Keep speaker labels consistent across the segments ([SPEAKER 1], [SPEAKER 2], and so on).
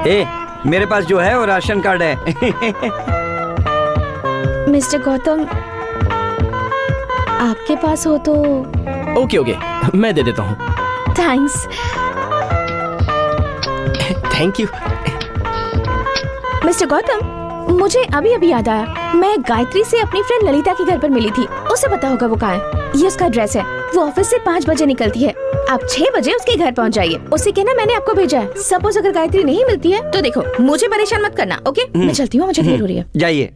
[SPEAKER 1] मेरे पास जो है वो राशन कार्ड है।
[SPEAKER 2] मिस्टर गौतम, आपके पास हो तो।
[SPEAKER 3] ओके, मैं दे देता हूँ।
[SPEAKER 2] Thanks.
[SPEAKER 3] Thank you.
[SPEAKER 2] Mister Gautam, मुझे अभी अभी याद आया, मैं गायत्री से अपनी फ्रेंड ललिता के घर पर मिली थी। उसे पता होगा वो कहाँ है। ये उसका एड्रेस है। वो ऑफिस से 5 बजे निकलती है। आप 6 बजे उसके घर पहुँच जाइए। उसे कहना मैंने आपको भेजा है। सपोज अगर गायत्री नहीं मिलती है तो देखो, मुझे परेशान मत करना। ओके, मैं चलती हूँ, मुझे देर हो रही है।
[SPEAKER 1] जाइए।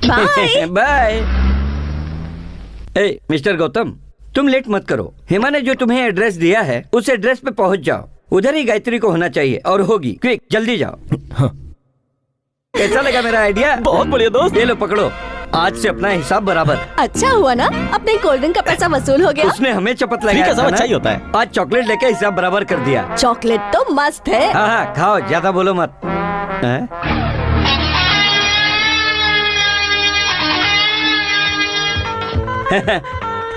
[SPEAKER 2] बाय।
[SPEAKER 1] बाय। मिस्टर गौतम, तुम लेट मत करो। हेमा ने जो तुम्हें एड्रेस दिया है उस एड्रेस पे पहुंच जाओ। उधर ही गायत्री को होना चाहिए और होगी। क्विक, जल्दी जाओ।
[SPEAKER 3] हाँ।
[SPEAKER 1] कैसा लगा मेरा आइडिया?
[SPEAKER 3] बहुत बढ़िया दोस्त।
[SPEAKER 1] ये लो पकड़ो, आज से अपना हिसाब बराबर।
[SPEAKER 4] अच्छा हुआ ना, अपने कोल्ड ड्रिंक का पैसा वसूल हो गया।
[SPEAKER 1] उसने हमें चपत लगाया था ना?
[SPEAKER 3] अच्छा ही होता है।
[SPEAKER 1] आज चॉकलेट लेके हिसाब बराबर कर दिया।
[SPEAKER 4] चॉकलेट तो मस्त है।
[SPEAKER 1] हाँ, खाओ, ज्यादा बोलो मत।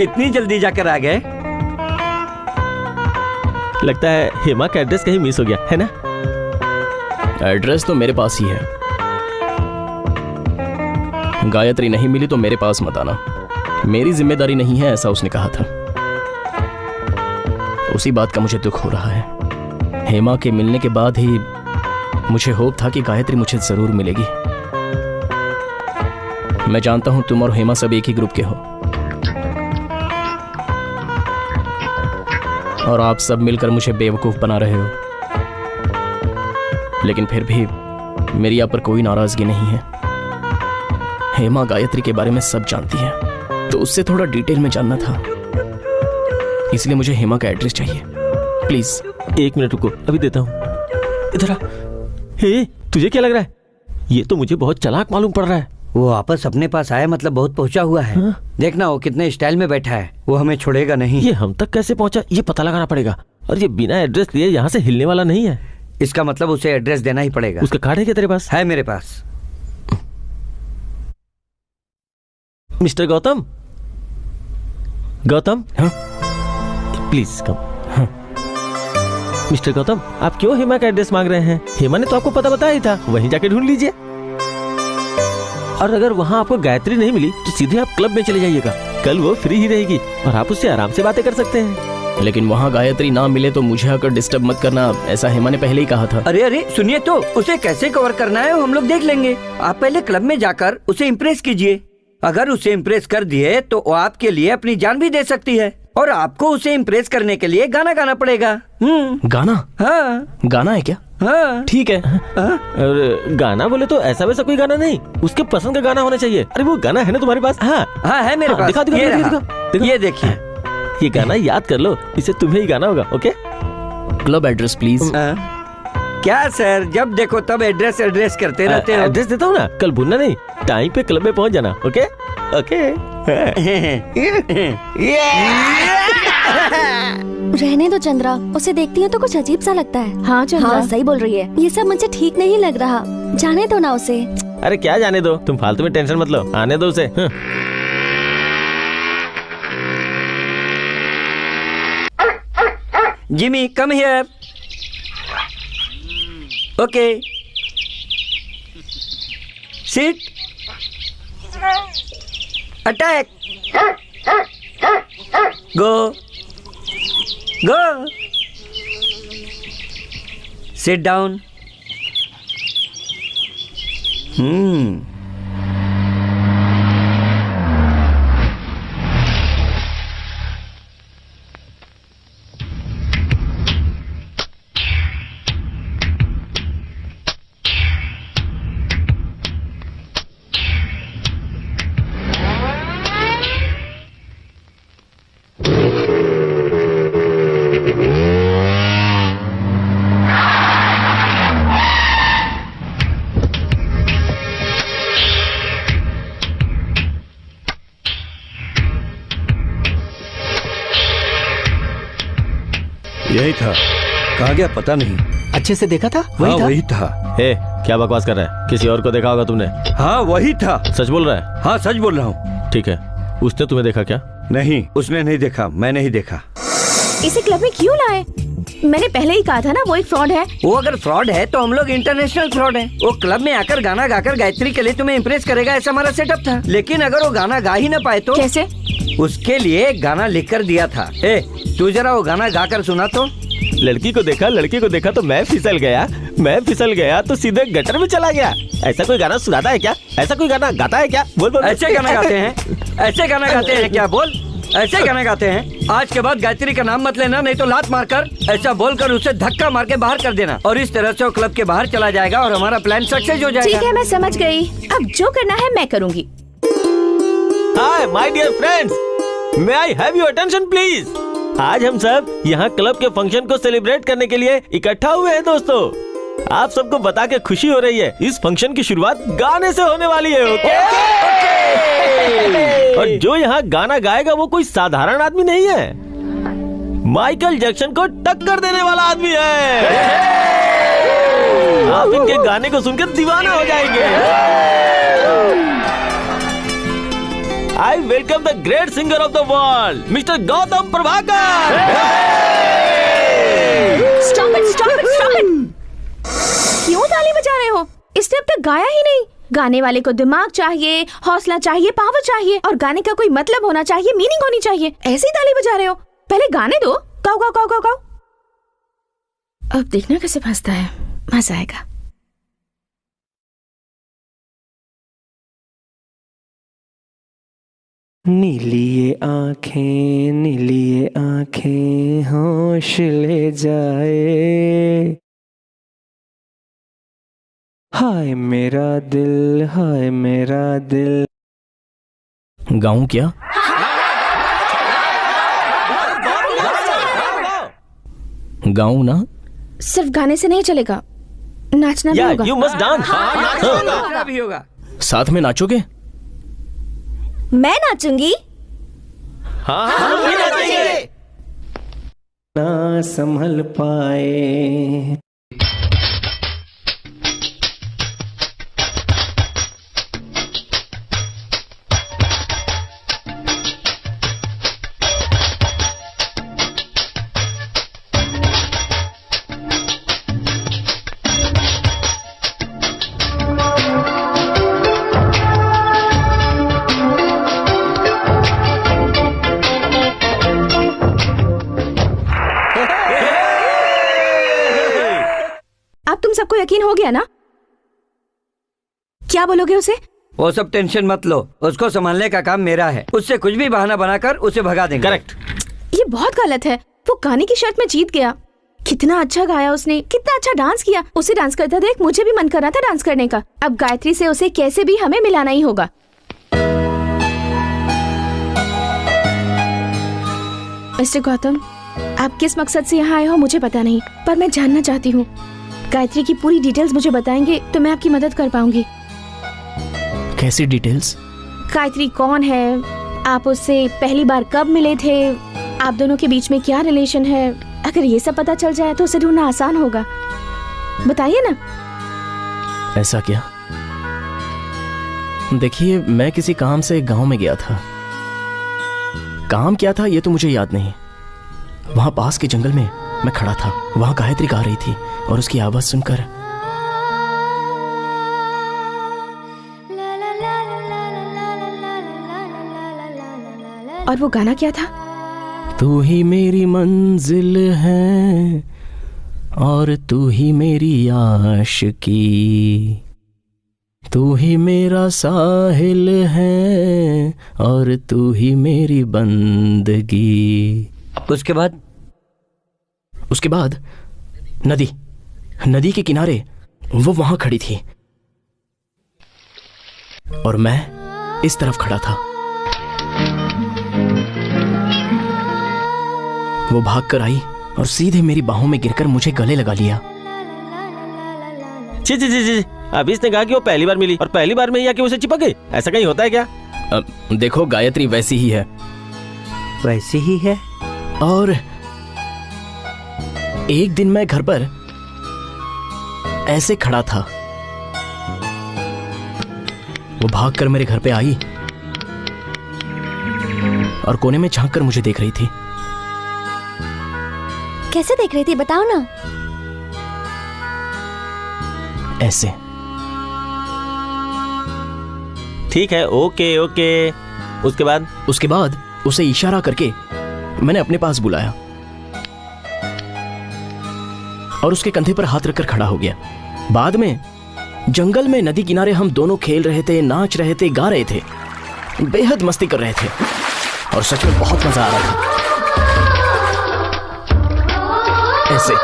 [SPEAKER 1] इतनी जल्दी जाकर आ गए?
[SPEAKER 3] लगता है हेमा का एड्रेस कहीं मिस हो गया है ना? एड्रेस तो मेरे पास ही है। गायत्री नहीं मिली तो मेरे पास मत आना। मेरी जिम्मेदारी नहीं है, ऐसा उसने कहा था। उसी बात का मुझे दुख हो रहा है। हेमा के मिलने के बाद ही मुझे होप था कि गायत्री मुझे जरूर मिलेगी। मैं जानता हूं तुम और हेमा सब एक ही ग्रुप के हो और आप सब मिलकर मुझे बेवकूफ बना रहे हो, लेकिन फिर भी मेरी आप पर कोई नाराजगी नहीं है। हेमा गायत्री के बारे में सब जानती है, तो उससे थोड़ा डिटेल में जानना था, इसलिए मुझे हेमा का एड्रेस चाहिए। प्लीज
[SPEAKER 5] 1 मिनट रुको, अभी देता हूँ। इधर आ। हे, तुझे क्या लग रहा है? ये तो मुझे बहुत चालाक मालूम पड़ रहा है।
[SPEAKER 1] वो वापस अपने पास आया मतलब बहुत पहुंचा हुआ है। हाँ? देखना वो कितने स्टाइल में बैठा है। वो हमें छोड़ेगा नहीं।
[SPEAKER 5] ये हम तक कैसे पहुंचा ये पता लगाना पड़ेगा। और ये बिना एड्रेस लिए यहाँ से हिलने वाला नहीं है।
[SPEAKER 1] इसका मतलब उसे एड्रेस देना ही पड़ेगा।
[SPEAKER 5] उसका कार्ड है क्या तेरे पास?
[SPEAKER 1] है मेरे पास।
[SPEAKER 5] मिस्टर गौतम, गौतम,
[SPEAKER 3] हाँ?
[SPEAKER 5] Please come. हाँ? मिस्टर गौतम, आप क्यों हेमा का एड्रेस मांग रहे हैं? हेमा ने तो आपको पता बताया ही था, वहीं जाके ढूंढ लीजिए। और अगर वहाँ आपको गायत्री नहीं मिली तो सीधे आप क्लब में चले जाइएगा। कल वो फ्री ही रहेगी और आप उससे आराम से बातें कर सकते हैं।
[SPEAKER 3] लेकिन वहाँ गायत्री ना मिले तो मुझे आकर डिस्टर्ब मत करना, ऐसा हेमा ने पहले ही कहा था।
[SPEAKER 1] अरे सुनिए तो, उसे कैसे कवर करना है वो हम लोग देख लेंगे। आप पहले क्लब में जाकर उसे इम्प्रेस कीजिए। अगर उसे इम्प्रेस कर दिए तो वो आपके लिए अपनी जान भी दे सकती है और आपको उसे इम्प्रेस करने के लिए गाना गाना पड़ेगा।
[SPEAKER 3] गाना?
[SPEAKER 1] हाँ।
[SPEAKER 3] गाना है क्या?
[SPEAKER 1] हाँ।
[SPEAKER 3] ठीक है।
[SPEAKER 5] और गाना बोले तो ऐसा वैसा कोई गाना नहीं, उसके पसंद का गाना होना चाहिए। अरे वो गाना है ना तुम्हारे पास? हाँ
[SPEAKER 1] हाँ है मेरे पास।
[SPEAKER 5] दिखा दिखा
[SPEAKER 1] ये
[SPEAKER 5] दिखा, दिखा।
[SPEAKER 1] ये देखिए,
[SPEAKER 5] ये गाना याद कर लो, इसे तुम्हें ही गाना होगा। Okay,
[SPEAKER 3] club address please.
[SPEAKER 1] क्या सर, जब देखो तब एड्रेस एड्रेस करते रहते हो।
[SPEAKER 5] एड्रेस देता हूँ ना, कल भूलना नहीं, टाइम पे क्लब में पहुँच जाना। Okay okay.
[SPEAKER 4] रहने दो चंद्रा, उसे देखती है तो कुछ अजीब सा लगता है।
[SPEAKER 2] हाँ चंद्रा,
[SPEAKER 4] हाँ सही बोल रही है। ये सब मुझे ठीक नहीं लग रहा, जाने दो ना उसे।
[SPEAKER 5] अरे क्या जाने दो, तुम फालतू में टेंशन मत लो, आने दो उसे।
[SPEAKER 1] Jimmy come here. Okay, sit, attack, go go, sit down.
[SPEAKER 6] यही था, कहाँ गया पता नहीं।
[SPEAKER 3] अच्छे से देखा था?
[SPEAKER 6] हाँ, वही था।
[SPEAKER 5] ए, क्या बकवास कर रहा है? किसी और को देखा होगा तुमने?
[SPEAKER 6] हाँ वही था।
[SPEAKER 5] सच बोल रहा है?
[SPEAKER 6] हाँ सच बोल रहा हूँ।
[SPEAKER 5] ठीक है, उसने तुम्हें देखा क्या?
[SPEAKER 6] नहीं, उसने नहीं देखा, मैंने ही देखा।
[SPEAKER 2] इसे क्लब में क्यों लाए? मैंने पहले ही कहा था ना वो एक फ्रॉड है।
[SPEAKER 1] वो अगर फ्रॉड है तो हम लोग इंटरनेशनल फ्रॉड हैं। वो क्लब में आकर गाना गाकर गायत्री के लिए तुम्हें इम्प्रेस करेगा, ऐसा हमारा सेटअप था। लेकिन अगर वो गाना गा ही न पाए तो
[SPEAKER 2] कैसे?
[SPEAKER 1] उसके लिए एक गाना लिख कर दिया था। तू जरा वो गाना गा कर सुना तो।
[SPEAKER 5] लड़की को देखा तो मैं फिसल गया तो सीधे गटर में चला गया। ऐसा कोई गाना सुनाता है क्या? ऐसा कोई गाना गाता है क्या? बोल बोल।
[SPEAKER 1] ऐसे गाना गाते हैं? ऐसे गाना गाते हैं क्या? बोल। ऐसे गाना गाते हैं? आज के बाद गायत्री का नाम मत लेना, नहीं तो लात मारकर ऐसा बोलकर उसे धक्का मार के बाहर कर देना। और इस तरह से वो क्लब के बाहर चला जाएगा और हमारा प्लान सक्सेस हो जाएगा।
[SPEAKER 2] ठीक है, मैं समझ गई। अब जो करना है मैं करूँगी।
[SPEAKER 5] Hi my dear friends, may I have your attention please. आज हम सब यहाँ क्लब के फंक्शन को सेलिब्रेट करने के लिए इकट्ठा हुए हैं दोस्तों। आप सबको बता के खुशी हो रही है, इस फंक्शन की शुरुआत गाने से होने वाली है। ओके? और जो यहाँ गाना गाएगा वो कोई साधारण आदमी नहीं है, माइकल जैक्सन को टक्कर देने वाला आदमी है। आप इनके गाने को सुनकर दीवाना हो जाएंगे। I welcome the great singer of the world, Mr. Gautam Prabhakar.
[SPEAKER 2] Stop it! क्यों ताली बजा रहे हो? इसने अब तक गाया ही नहीं। गाने वाले को दिमाग चाहिए, हौसला चाहिए, पावर चाहिए और गाने का कोई मतलब होना चाहिए, मीनिंग होनी चाहिए। ऐसे ही ताली बजा रहे हो? पहले गाने दो। गाओ गाओ गाओ गाओ गाओ। अब देखना कैसे फंसता है, मजा आएगा।
[SPEAKER 7] नीली आंखें होश ले जाए, हाय मेरा दिल।
[SPEAKER 3] गाऊं क्या? गाऊं ना?
[SPEAKER 2] सिर्फ गाने से नहीं चलेगा, नाचना भी होगा।
[SPEAKER 5] You must dance।
[SPEAKER 1] नाचना भी होगा।
[SPEAKER 3] साथ में नाचोगे?
[SPEAKER 4] मैं नाचूंगी।
[SPEAKER 5] हाँ,
[SPEAKER 7] ना संभल पाए।
[SPEAKER 2] सबको यकीन हो गया ना? क्या बोलोगे उसे?
[SPEAKER 1] वो सब टेंशन मत लो, उसको संभालने का काम मेरा है। उससे कुछ भी बहाना बनाकर उसे भगा देंगे।
[SPEAKER 5] करेक्ट।
[SPEAKER 2] ये बहुत गलत है। वो गाने की शर्त में जीत गया। कितना अच्छा गाया उसने, कितना अच्छा डांस किया। उसे डांस करता देख मुझे भी मन कर रहा था डांस करने का। अब गायत्री से उसे कैसे भी हमें मिलाना ही होगा। मिस्टर गौतम, आप किस मकसद से यहाँ आए हो मुझे पता नहीं, पर मैं जानना चाहती हूँ। गायत्री की पूरी डिटेल्स मुझे बताएंगे तो मैं आपकी मदद कर पाऊंगी।
[SPEAKER 3] कैसी डिटेल्स?
[SPEAKER 2] गायत्री कौन है, आप उससे पहली बार कब मिले थे, आप दोनों के बीच में क्या रिलेशन है। अगर ये सब पता चल जाए तो उसे ढूंढना आसान होगा। बताइए ना।
[SPEAKER 3] ऐसा क्या? देखिए, मैं किसी काम से गांव में गया था। काम क्या था ये तो मुझे याद नहीं। वहां पास के जंगल में मैं खड़ा था, वहां गायत्री गा रही थी और उसकी आवाज सुनकर
[SPEAKER 2] और वो गाना क्या था?
[SPEAKER 3] तू ही मेरी मंजिल है और तू ही मेरी आशिकी, तू ही मेरा साहिल है और तू ही मेरी बंदगी। उसके बाद नदी के किनारे वो वहां खड़ी थी और मैं इस तरफ खड़ा था। वो भागकर आई और सीधे मेरी बाहों में गिरकर मुझे गले लगा लिया।
[SPEAKER 5] जी। अभी इसने कहा कि वो पहली बार मिली और पहली बार में ही आके उसे चिपक गई। ऐसा कहीं होता है क्या?
[SPEAKER 3] देखो, गायत्री वैसी ही है।
[SPEAKER 1] वैसी ही है?
[SPEAKER 3] और एक दिन मैं घर पर ऐसे खड़ा था, वो भागकर मेरे घर पे आई और कोने में झांक कर मुझे देख रही थी।
[SPEAKER 4] कैसे देख रही थी बताओ ना।
[SPEAKER 3] ऐसे।
[SPEAKER 5] ठीक है, ओके ओके। उसके बाद
[SPEAKER 3] उसे इशारा करके मैंने अपने पास बुलाया और उसके कंधे पर हाथ रखकर खड़ा हो गया। बाद में जंगल में नदी किनारे हम दोनों खेल रहे थे, नाच रहे थे, गा रहे थे, बेहद मस्ती कर रहे थे और सच में बहुत मजा आ रहा था। ऐसे।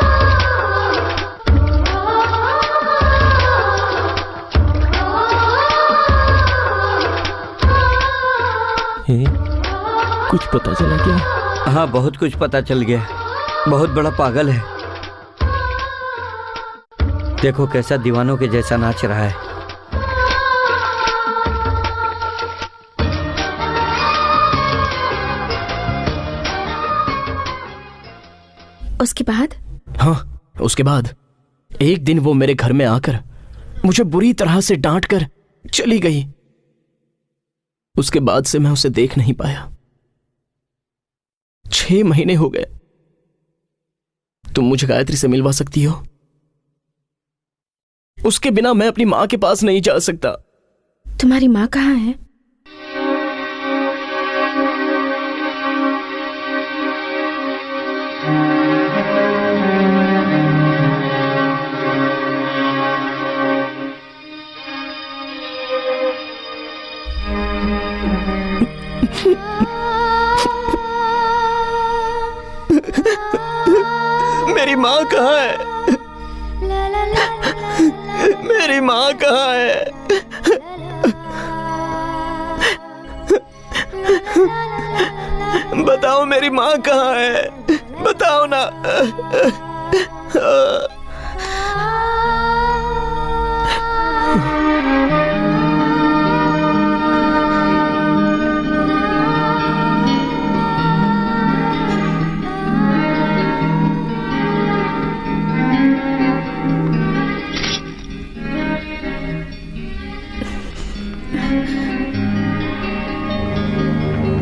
[SPEAKER 5] कुछ पता चला क्या?
[SPEAKER 1] हाँ, बहुत कुछ पता चल गया। बहुत बड़ा पागल है। देखो कैसा दीवानों के जैसा नाच रहा है।
[SPEAKER 2] उसके बाद?
[SPEAKER 3] हाँ, उसके बाद एक दिन वो मेरे घर में आकर मुझे बुरी तरह से डांट कर चली गई। उसके बाद से मैं उसे देख नहीं पाया। 6 महीने हो गए। तुम मुझे गायत्री से मिलवा सकती हो? उसके बिना मैं अपनी मां के पास नहीं जा सकता।
[SPEAKER 2] तुम्हारी मां कहाँ है?
[SPEAKER 3] मेरी माँ कहाँ है? मेरी माँ कहाँ है? बताओ मेरी माँ कहाँ है? बताओ ना।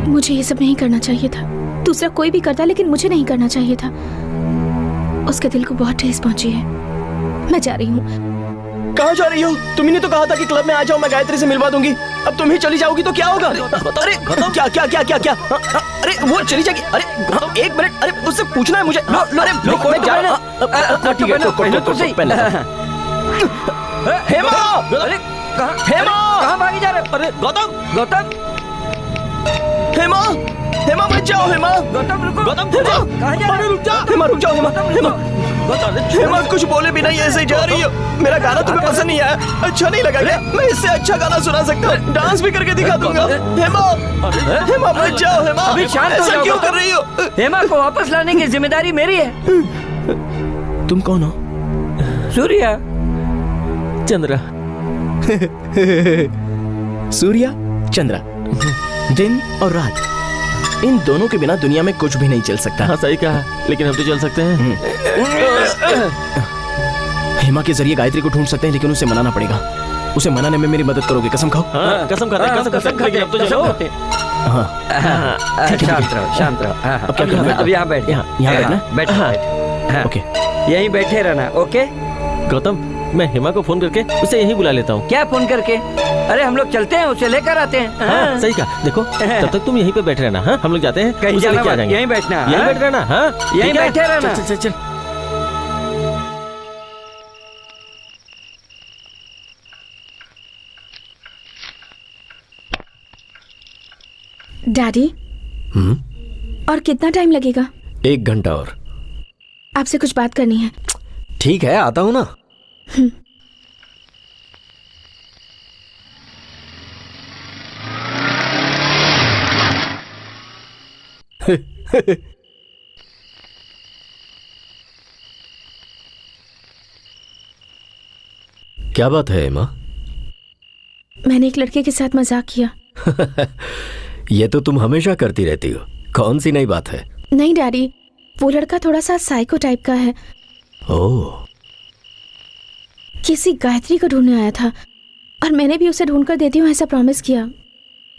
[SPEAKER 2] मुझे ये सब नहीं करना चाहिए था। दूसरा कोई भी करता, लेकिन मुझे नहीं करना चाहिए था। उसके दिल को बहुत ठेस पहुंची है। मैं जा रही हूँ।
[SPEAKER 3] कहाँ जा रही हो? तुमने ने तो कहा था कि क्लब में आ जाओ, मैं गायत्री से मिलवा दूंगी। अब तुम ही चली जाओगी तो क्या होगा? अरे क्या क्या क्या क्या क्या? अरे वो चली जाएगी। अरे 1 मिनट, अरे उससे पूछना है मुझे। ठीक है, हेमा,
[SPEAKER 1] अरे कहाँ भागी जा रहे? अरे गौतम
[SPEAKER 3] हेमा, हेमा मत जाओ। हेमा,
[SPEAKER 1] गौतम रुको।
[SPEAKER 3] गौतम,
[SPEAKER 1] कहाँ जा रहे?
[SPEAKER 3] रुक जा। हेमा रुक जाओ। हेमा कुछ बोले बिना ही ऐसे जा रही हो। मेरा गाना तुम्हें पसंद नहीं आया? अच्छा नहीं लगा क्या? मैं इससे अच्छा गाना सुना सकता हूँ, डांस भी करके दिखा दूंगा। हेमा, हेमा मत जाओ। हेमा
[SPEAKER 1] अभी शांत हो जाओ।
[SPEAKER 3] क्यों कर रही हो?
[SPEAKER 1] हेमा को वापस लाने की जिम्मेदारी मेरी है।
[SPEAKER 3] तुम कौन हो?
[SPEAKER 1] सूर्या।
[SPEAKER 5] चंद्रा।
[SPEAKER 3] सूर्या, चंद्रा, दिन और रात, इन दोनों के बिना दुनिया में कुछ भी नहीं चल सकता।
[SPEAKER 5] हाँ सही कहा, लेकिन हम तो चल सकते हैं।
[SPEAKER 3] हेमा के जरिए गायत्री को ढूंढ सकते हैं, लेकिन उसे मनाना पड़ेगा। उसे मनाने में मेरी मदद करोगे? कसम खाओ।
[SPEAKER 5] हाँ, कसम खाता है, कसम खाते हैं। अब तो चलो।
[SPEAKER 3] हाँ,
[SPEAKER 1] शांत रहो।
[SPEAKER 3] अब क्या करना है?
[SPEAKER 1] अब यहाँ बैठ।
[SPEAKER 3] यहाँ बैठना?
[SPEAKER 1] बैठ।
[SPEAKER 3] ओके,
[SPEAKER 1] यहीं बैठे रहना। ओके
[SPEAKER 5] गौतम, मैं हेमा को फोन करके उसे यहीं बुला लेता हूँ।
[SPEAKER 1] क्या फोन करके? अरे हम लोग चलते हैं, उसे लेकर आते हैं।
[SPEAKER 5] हाँ, सही कहा। देखो तब तक तुम यहीं पे बैठे रहना। हाँ, हम लोग जाते हैं,
[SPEAKER 1] कहीं
[SPEAKER 5] उसे
[SPEAKER 1] जाना
[SPEAKER 5] लेके आ
[SPEAKER 1] मत,
[SPEAKER 5] जाएंगे।
[SPEAKER 1] यहीं बैठना।
[SPEAKER 5] यहीं बैठ रहना। हाँ,
[SPEAKER 1] यहीं
[SPEAKER 5] ठीक है?
[SPEAKER 1] बैठे रहना।
[SPEAKER 5] चल चल चल।
[SPEAKER 2] डैडी, और कितना टाइम लगेगा?
[SPEAKER 8] 1 घंटा और।
[SPEAKER 2] आपसे कुछ बात करनी है।
[SPEAKER 8] ठीक है, आता हूँ ना। क्या बात है हेमा?
[SPEAKER 2] मैंने एक लड़के के साथ मजाक किया।
[SPEAKER 8] ये तो तुम हमेशा करती रहती हो। कौन सी नई बात है?
[SPEAKER 2] नहीं डैडी, वो लड़का थोड़ा सा साइको टाइप का है।
[SPEAKER 8] ओह,
[SPEAKER 2] किसी गायत्री को ढूंढने आया था और मैंने भी उसे ढूंढ कर देती हूँ ऐसा प्रॉमिस किया।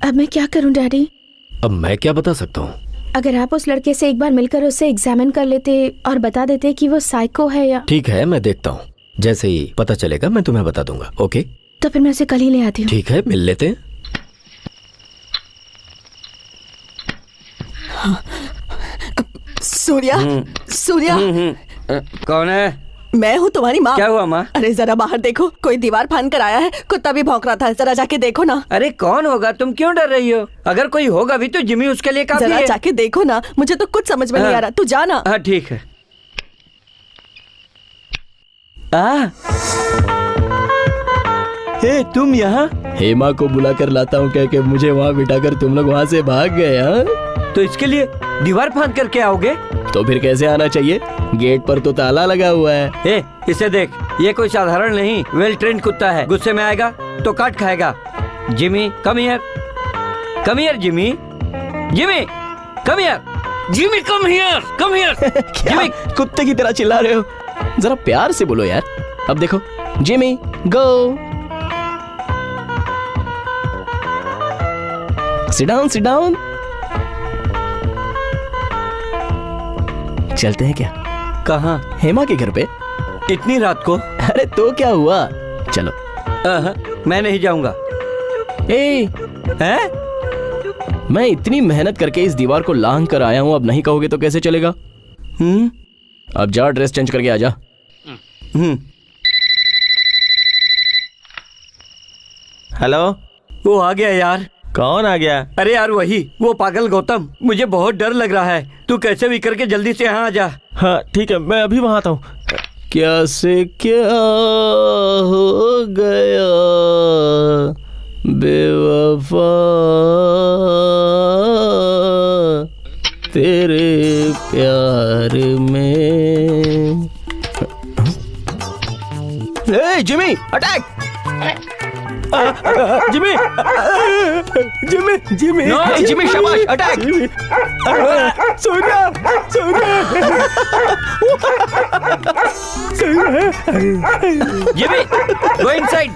[SPEAKER 2] अब मैं क्या करूं डैडी?
[SPEAKER 8] अब मैं क्या बता सकता हूँ?
[SPEAKER 2] अगर आप उस लड़के से एक बार मिलकर उससे एग्जामिन कर लेते और बता देते कि वो साइको है या...
[SPEAKER 8] ठीक है, मैं देखता हूँ। जैसे ही पता चलेगा मैं तुम्हें बता दूंगा। ओके?
[SPEAKER 2] तो फिर मैं उसे कल ही ले आती हूँ।
[SPEAKER 8] ठीक है, मिल लेते हैं।
[SPEAKER 9] सूर्या, सूर्या।
[SPEAKER 1] कौन है?
[SPEAKER 9] मैं हूँ तुम्हारी माँ।
[SPEAKER 1] क्या हुआ माँ?
[SPEAKER 9] अरे जरा बाहर देखो, कोई दीवार फांद कर आया है। कुत्ता भी भौंक रहा था, जरा जाके देखो ना।
[SPEAKER 1] अरे कौन होगा? तुम क्यों डर रही हो? अगर कोई होगा भी तो जिमी उसके लिए काफी
[SPEAKER 9] जरा
[SPEAKER 1] है।
[SPEAKER 9] जाके देखो ना, मुझे तो कुछ समझ में नहीं आ रहा। तू जाना।
[SPEAKER 1] हाँ ठीक है। हे तुम यहाँ?
[SPEAKER 3] हेमा को बुला कर लाता हूँ, कह के मुझे वहाँ बिठाकर तुम लोग वहाँ से भाग गए। हाँ,
[SPEAKER 1] तो इसके लिए दीवार फांद करके आओगे?
[SPEAKER 3] तो फिर कैसे आना चाहिए? गेट पर तो ताला लगा हुआ है।
[SPEAKER 1] ए, इसे देख, ये कोई साधारण नहीं, वेल ट्रेंड कुत्ता है। गुस्से में आएगा तो काट खाएगा। Jimmy come here, come here Jimmy, Jimmy come here, Jimmy come here, come here.
[SPEAKER 3] Jimmy कुत्ते की तरह चिल्ला रहे हो? जरा प्यार से बोलो यार। अब देखो, जिमी गो, सिट डाउन, सिट डाउन। चलते हैं क्या?
[SPEAKER 1] कहाँ?
[SPEAKER 3] हेमा के घर पे।
[SPEAKER 1] इतनी रात को?
[SPEAKER 3] अरे तो क्या हुआ, चलो।
[SPEAKER 1] मैं नहीं जाऊंगा।
[SPEAKER 3] मैं इतनी मेहनत करके इस दीवार को लांघ कर आया हूँ, अब नहीं कहोगे तो कैसे चलेगा? अब जा, ड्रेस चेंज करके आ जा।
[SPEAKER 5] हेलो।
[SPEAKER 1] वो आ गया यार।
[SPEAKER 5] कौन आ गया?
[SPEAKER 1] अरे यार वही, वो पागल गौतम। मुझे बहुत डर लग रहा है, तू कैसे भी करके जल्दी से यहाँ आ जा।
[SPEAKER 5] हाँ ठीक है, मैं अभी वहाँ आता हूँ।
[SPEAKER 3] क्या से क्या हो गया बेवफा, तेरे प्यार में। Jimmy attack!
[SPEAKER 5] Jimmy, Jimmy, Jimmy,
[SPEAKER 3] Jimmy शाबाश, attack!
[SPEAKER 5] Surya, Surya,
[SPEAKER 1] Jimmy go inside.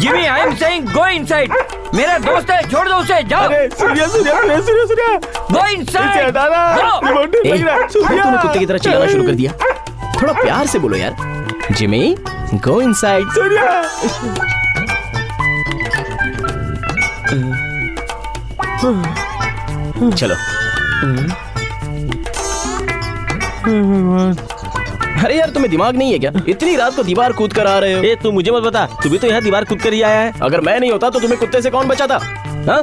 [SPEAKER 1] Jimmy I am saying go inside. मेरा दोस्त है, छोड़ दो उसे, जाओ।
[SPEAKER 5] Surya, Surya, Surya, Surya,
[SPEAKER 1] go inside.
[SPEAKER 3] तूने कुत्ते की तरह चिल्लाना शुरू कर दिया। थोड़ा प्यार से बोलो यार। Jimmy go inside. चलो। अरे यार, तुम्हें दिमाग नहीं है क्या? इतनी रात को दीवार कूद कर आ रहे हो?
[SPEAKER 5] तू मुझे मत बता, तू भी तो यहाँ दीवार कूद कर ही आया है।
[SPEAKER 3] अगर मैं नहीं होता तो तुम्हें कुत्ते से कौन बचाता? हाँ?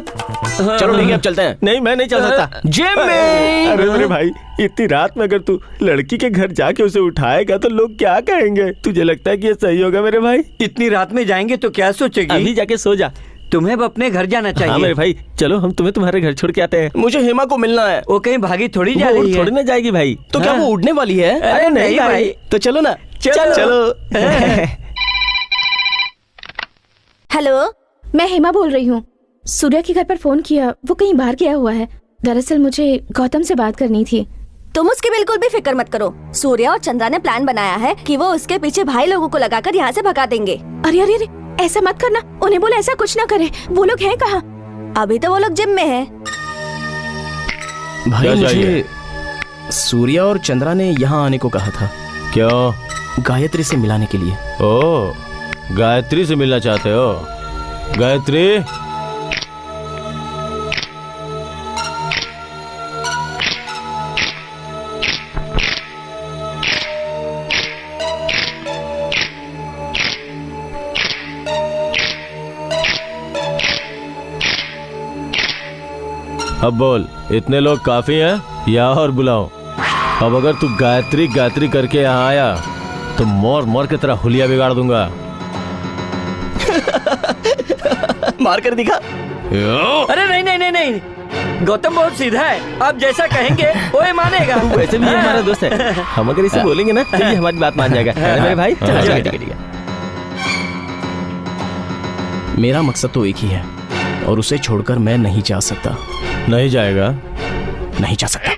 [SPEAKER 3] चलो ठीक है, अब चलते हैं।
[SPEAKER 5] नहीं, मैं नहीं चल सकता।
[SPEAKER 3] जिमी!
[SPEAKER 5] अरे मेरे भाई, इतनी रात में अगर तू लड़की के घर जाके उसे उठाएगा तो लोग क्या कहेंगे? तुझे लगता है कि ये सही होगा मेरे भाई?
[SPEAKER 1] इतनी रात में जाएंगे तो क्या सोचेगी?
[SPEAKER 5] अभी जाके सो जा।
[SPEAKER 1] तुम्हें अब अपने घर जाना चाहिए।
[SPEAKER 5] हाँ मेरे भाई, चलो हम तुम्हें तुम्हारे घर छोड़ के आते हैं।
[SPEAKER 3] मुझे हेमा को मिलना है।
[SPEAKER 1] वो कहीं भागी थोड़ी जा रही है।
[SPEAKER 5] थोड़ी ना जाएगी भाई।
[SPEAKER 3] तो क्या वो उड़ने वाली है?
[SPEAKER 1] अरे नहीं भाई।
[SPEAKER 3] तो चलो ना।
[SPEAKER 5] चलो।
[SPEAKER 2] हेलो, मैं हेमा बोल रही हूँ। सूर्या के घर पर फोन किया, वो कहीं बाहर गया हुआ है। दरअसल मुझे गौतम से बात करनी थी।
[SPEAKER 4] तुम उसकी बिल्कुल भी फिक्र मत करो। सूर्या और चंद्रा ने प्लान बनाया है कि वो उसके पीछे भाई लोगों को लगाकर यहाँ से भगा देंगे।
[SPEAKER 2] अरे अरे अरे, ऐसा मत करना। उन्हें बोले ऐसा कुछ ना करे। वो लोग हैं कहाँ?
[SPEAKER 4] अभी तो वो लोग जिम में हैं।
[SPEAKER 3] भाई मुझे सूर्या और चंद्रा ने यहाँ आने को कहा था।
[SPEAKER 5] क्यों?
[SPEAKER 3] गायत्री से मिलाने के लिए।
[SPEAKER 5] ओ, गायत्री से मिलना चाहते हो? गायत्री, अब बोल, इतने लोग काफी हैं या और बुलाओ? अब अगर तू गायत्री गायत्री करके यहाँ आया तो मोर मोर की तरह हुलिया बिगाड़ दूंगा।
[SPEAKER 3] मार कर दिखा।
[SPEAKER 1] अरे नहीं नहीं नहीं नहीं, गौतम बहुत सीधा है। आप जैसा कहेंगे वो ही मानेगा।
[SPEAKER 5] वैसे भी ये हमारा दोस्त है, हम अगर इसे बोलेंगे ना तो ये हमारी बात मान जाएगा। मेरे भाई
[SPEAKER 3] ठीक है। मेरा मकसद तो एक ही है और उसे छोड़कर मैं नहीं जा सकता।
[SPEAKER 5] नहीं जाएगा?
[SPEAKER 3] नहीं जा सकता।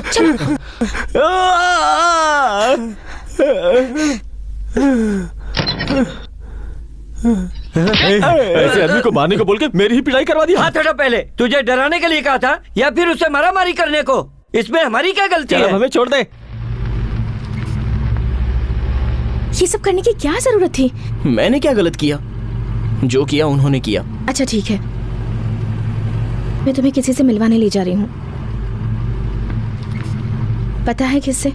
[SPEAKER 2] चलो।
[SPEAKER 5] ऐसे आदमी को मारने को बोल के मेरी ही पिटाई करवा दी।
[SPEAKER 1] हाथ हटा पहले। तुझे डराने के लिए कहा था या फिर उसे मारामारी करने को? इसमें हमारी क्या गलती है?
[SPEAKER 5] हमें छोड़ दे।
[SPEAKER 2] ये सब करने की क्या जरूरत थी?
[SPEAKER 3] मैंने क्या गलत किया? जो किया उन्होंने किया।
[SPEAKER 2] अच्छा ठीक है, मैं तुम्हें किसी से मिलवाने ले जा रही हूँ। पता है किससे?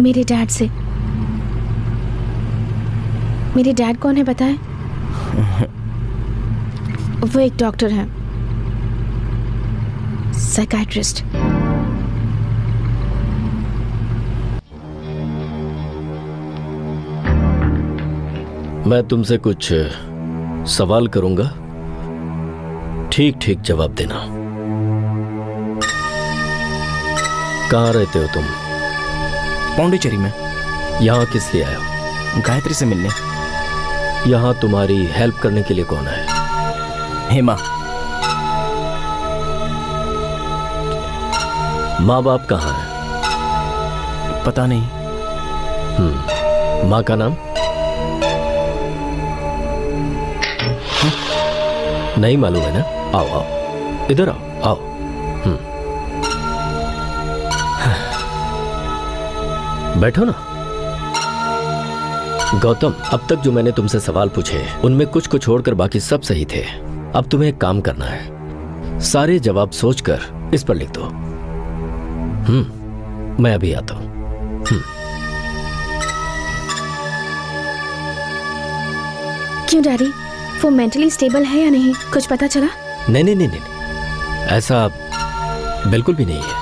[SPEAKER 2] मेरे डैड से। मेरे डैड कौन है पता है? वो एक डॉक्टर है, साइकाइट्रिस्ट।
[SPEAKER 8] मैं तुमसे कुछ सवाल करूंगा, ठीक ठीक जवाब देना। कहाँ रहते हो तुम?
[SPEAKER 3] पौंडीचेरी में।
[SPEAKER 8] यहाँ किस लिए आए हो?
[SPEAKER 3] गायत्री से मिलने।
[SPEAKER 8] यहाँ तुम्हारी हेल्प करने के लिए कौन है?
[SPEAKER 3] हेमा।
[SPEAKER 8] माँ बाप कहाँ हैं?
[SPEAKER 3] पता नहीं।
[SPEAKER 8] माँ का नाम? नहीं मालूम है ना? आओ आओ, इधर आओ आओ। बैठो ना। गौतम, अब तक जो मैंने तुमसे सवाल पूछे उनमें कुछ को छोड़कर बाकी सब सही थे। अब तुम्हें एक काम करना है, सारे जवाब सोचकर इस पर लिख दो। मैं अभी आता हूं।
[SPEAKER 2] क्यों डैडी, वो मेंटली स्टेबल है या नहीं, कुछ पता चला?
[SPEAKER 8] नहीं नहीं नहीं नहीं, ऐसा बिल्कुल भी नहीं है।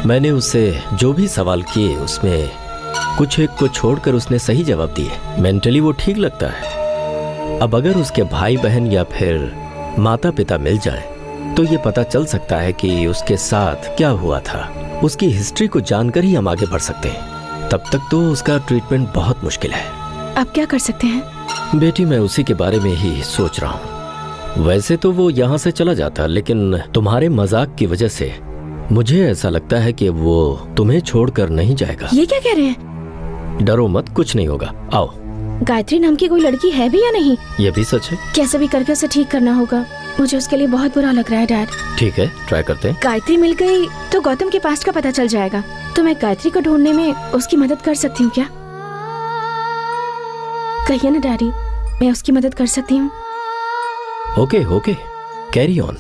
[SPEAKER 8] मैंने उससे जो भी सवाल किए उसमें कुछ एक को छोड़कर उसने सही जवाब दिए। मेंटली वो ठीक लगता है। अब अगर उसके भाई बहन या फिर माता पिता मिल जाएं, तो ये पता चल सकता है कि उसके साथ क्या हुआ था। उसकी हिस्ट्री को जानकर ही हम आगे बढ़ सकते हैं। तब तक तो उसका ट्रीटमेंट बहुत मुश्किल है।
[SPEAKER 2] अब क्या कर सकते हैं?
[SPEAKER 8] बेटी, मैं उसी के बारे में ही सोच रहा हूँ। वैसे तो वो यहाँ से चला जाता, लेकिन तुम्हारे मजाक की वजह से मुझे ऐसा लगता है कि वो तुम्हें छोड़कर नहीं जाएगा।
[SPEAKER 2] ये क्या कह रहे हैं?
[SPEAKER 8] डरो मत, कुछ नहीं होगा। आओ।
[SPEAKER 2] गायत्री नाम की कोई लड़की है भी या नहीं?
[SPEAKER 8] ये भी सच है।
[SPEAKER 2] कैसे भी करके उसे ठीक करना होगा। मुझे उसके लिए बहुत बुरा लग रहा है डैड।
[SPEAKER 8] ठीक है, ट्राई करते हैं।
[SPEAKER 2] गायत्री मिल गई तो गौतम के पास्ट का पता चल जाएगा, तो मैं गायत्री को ढूंढने में उसकी मदद कर सकती हूँ क्या? कहिए ना डैडी, मैं उसकी मदद कर सकती हूँ।
[SPEAKER 8] Okay okay, carry on.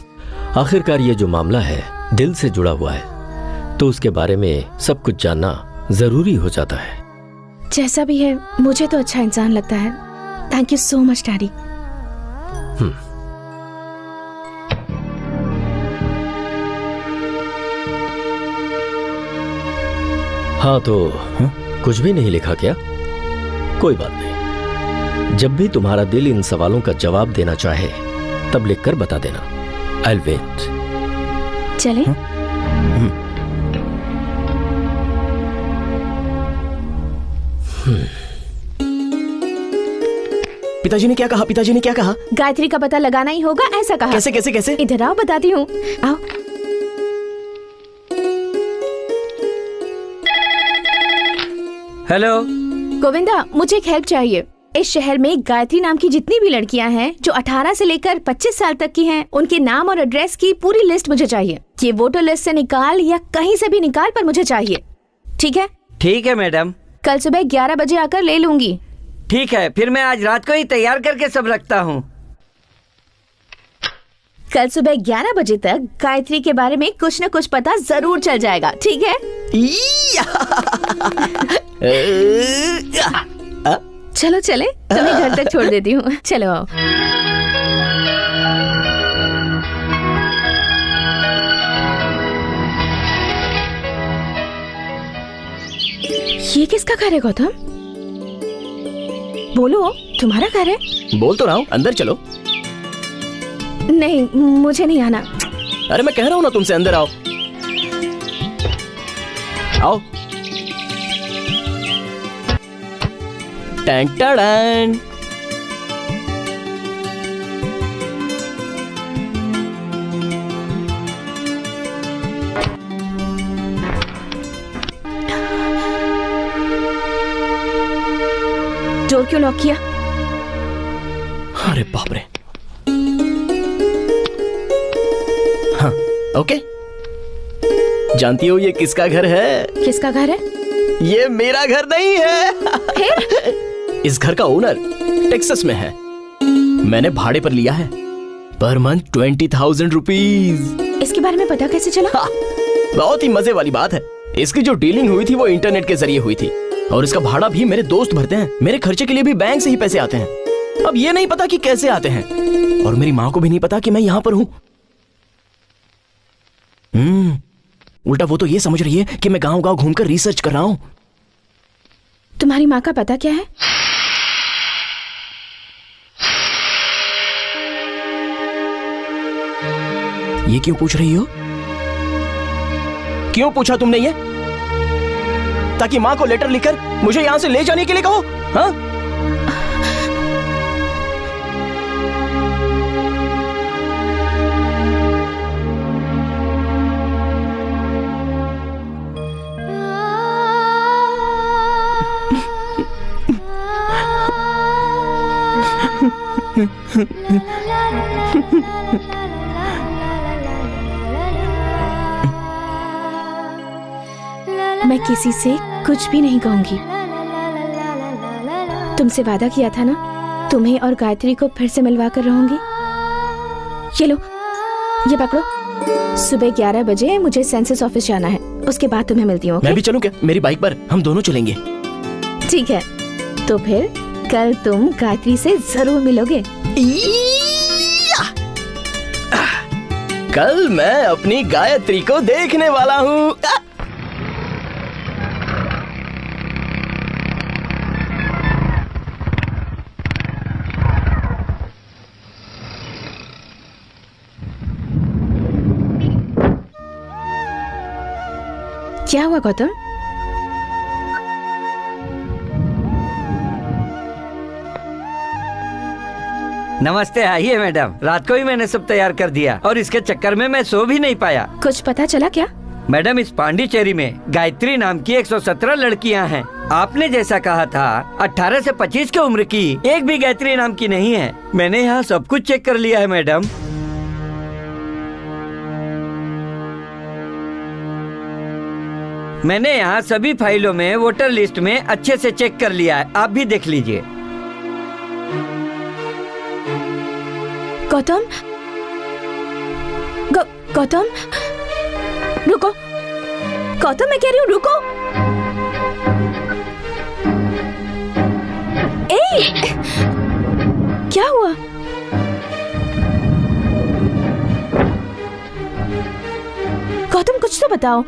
[SPEAKER 8] आखिरकार ये जो मामला है दिल से जुड़ा हुआ है, तो उसके बारे में सब कुछ जानना जरूरी हो जाता है।
[SPEAKER 2] जैसा भी है, मुझे तो अच्छा इंसान लगता है। Thank you so much daddy.
[SPEAKER 8] हाँ तो कुछ भी नहीं लिखा क्या? कोई बात नहीं, जब भी तुम्हारा दिल इन सवालों का जवाब देना चाहे तब लिखकर बता देना। I'll wait।
[SPEAKER 2] चले?
[SPEAKER 3] पिताजी ने क्या कहा? पिताजी ने क्या कहा?
[SPEAKER 2] गायत्री का पता लगाना ही होगा, ऐसा कहा।
[SPEAKER 3] कैसे कैसे कैसे?
[SPEAKER 2] इधर आओ, बताती हूँ। आओ।
[SPEAKER 1] हेलो
[SPEAKER 2] गोविंदा, मुझे एक हेल्प चाहिए। इस शहर में गायत्री नाम की जितनी भी लड़कियां हैं जो 18 से लेकर 25 साल तक की हैं, उनके नाम और एड्रेस की पूरी लिस्ट मुझे चाहिए। ये वोटर लिस्ट से निकाल या कहीं से भी निकाल, पर मुझे चाहिए। ठीक है?
[SPEAKER 1] ठीक है मैडम।
[SPEAKER 2] कल सुबह 11 बजे आकर ले लूंगी।
[SPEAKER 1] ठीक है, फिर मैं आज रात को ही तैयार करके सब रखता हूँ।
[SPEAKER 2] कल सुबह 11 बजे तक गायत्री के बारे में कुछ न कुछ पता जरूर चल जाएगा। ठीक है? चलो चले, तुम्हें घर तक छोड़ देती हूँ। चलो आओ। ये किसका घर है गौतम? बोलो, तुम्हारा घर है?
[SPEAKER 3] बोल तो रहा हूँ, अंदर चलो।
[SPEAKER 2] नहीं, मुझे नहीं आना।
[SPEAKER 3] अरे मैं कह रहा हूँ ना तुमसे, अंदर आओ। आओ। Tank tank.
[SPEAKER 2] क्यों लॉक किया?
[SPEAKER 3] अरे बाप रे। हाँ, ओके। जानती हो ये किसका घर है?
[SPEAKER 2] किसका घर है?
[SPEAKER 3] ये मेरा घर नहीं है।
[SPEAKER 2] फिर?
[SPEAKER 3] इस घर का ओनर टेक्सास में है। मैंने भाड़े पर लिया है, पर मंथ 20,000 रुपीज।
[SPEAKER 2] इसके बारे में पता कैसे चला?
[SPEAKER 3] बहुत ही मजे वाली बात है। इसकी जो डीलिंग हुई थी वो इंटरनेट के जरिए हुई थी, और इसका भाड़ा भी मेरे दोस्त भरते हैं। मेरे खर्चे के लिए भी बैंक से ही पैसे आते हैं। अब ये नहीं पता कि कैसे आते हैं, और मेरी माँ को भी नहीं पता कि मैं यहाँ पर हूँ। उल्टा वो तो ये समझ रही है कि मैं गांव-गांव घूमकर रिसर्च कर रहा हूँ।
[SPEAKER 2] तुम्हारी माँ का पता क्या है?
[SPEAKER 3] ये क्यों पूछ रही हो? क्यों पूछा तुमने ये? ताकि माँ को लेटर लिखकर मुझे यहाँ से ले जाने के लिए कहो? हाँ?
[SPEAKER 2] मैं किसी से कुछ भी नहीं कहूंगी। तुमसे वादा किया था ना, तुम्हें और गायत्री को फिर से मिलवा कर रहूंगी। ये लो, ये पकड़ो। सुबह 11 बजे मुझे सेंसस ऑफिस जाना है, उसके बाद तुम्हें मिलती हूँ।
[SPEAKER 3] मैं भी चलूं क्या? मेरी बाइक पर हम दोनों चलेंगे।
[SPEAKER 2] ठीक है, तो फिर कल तुम गायत्री से जरूर मिलोगे।
[SPEAKER 3] कल मैं अपनी गायत्री को देखने वाला हूँ।
[SPEAKER 2] क्या हुआ गौतम?
[SPEAKER 1] नमस्ते। आइए मैडम, रात को ही मैंने सब तैयार कर दिया और इसके चक्कर में मैं सो भी नहीं पाया।
[SPEAKER 2] कुछ पता चला क्या?
[SPEAKER 1] मैडम, इस पांडिचेरी में गायत्री नाम की 117 लड़कियां हैं। आपने जैसा कहा था 18 से 25 की उम्र की एक भी गायत्री नाम की नहीं है। मैंने यहाँ सब कुछ चेक कर लिया है मैडम। मैंने यहाँ सभी फाइलों में वोटर लिस्ट में अच्छे से चेक कर लिया है, आप भी देख लीजिए।
[SPEAKER 2] गौतम, गौतम रुको। गौतम, मैं कह रही हूँ रुको। क्या हुआ? गौतम, कुछ तो बताओ।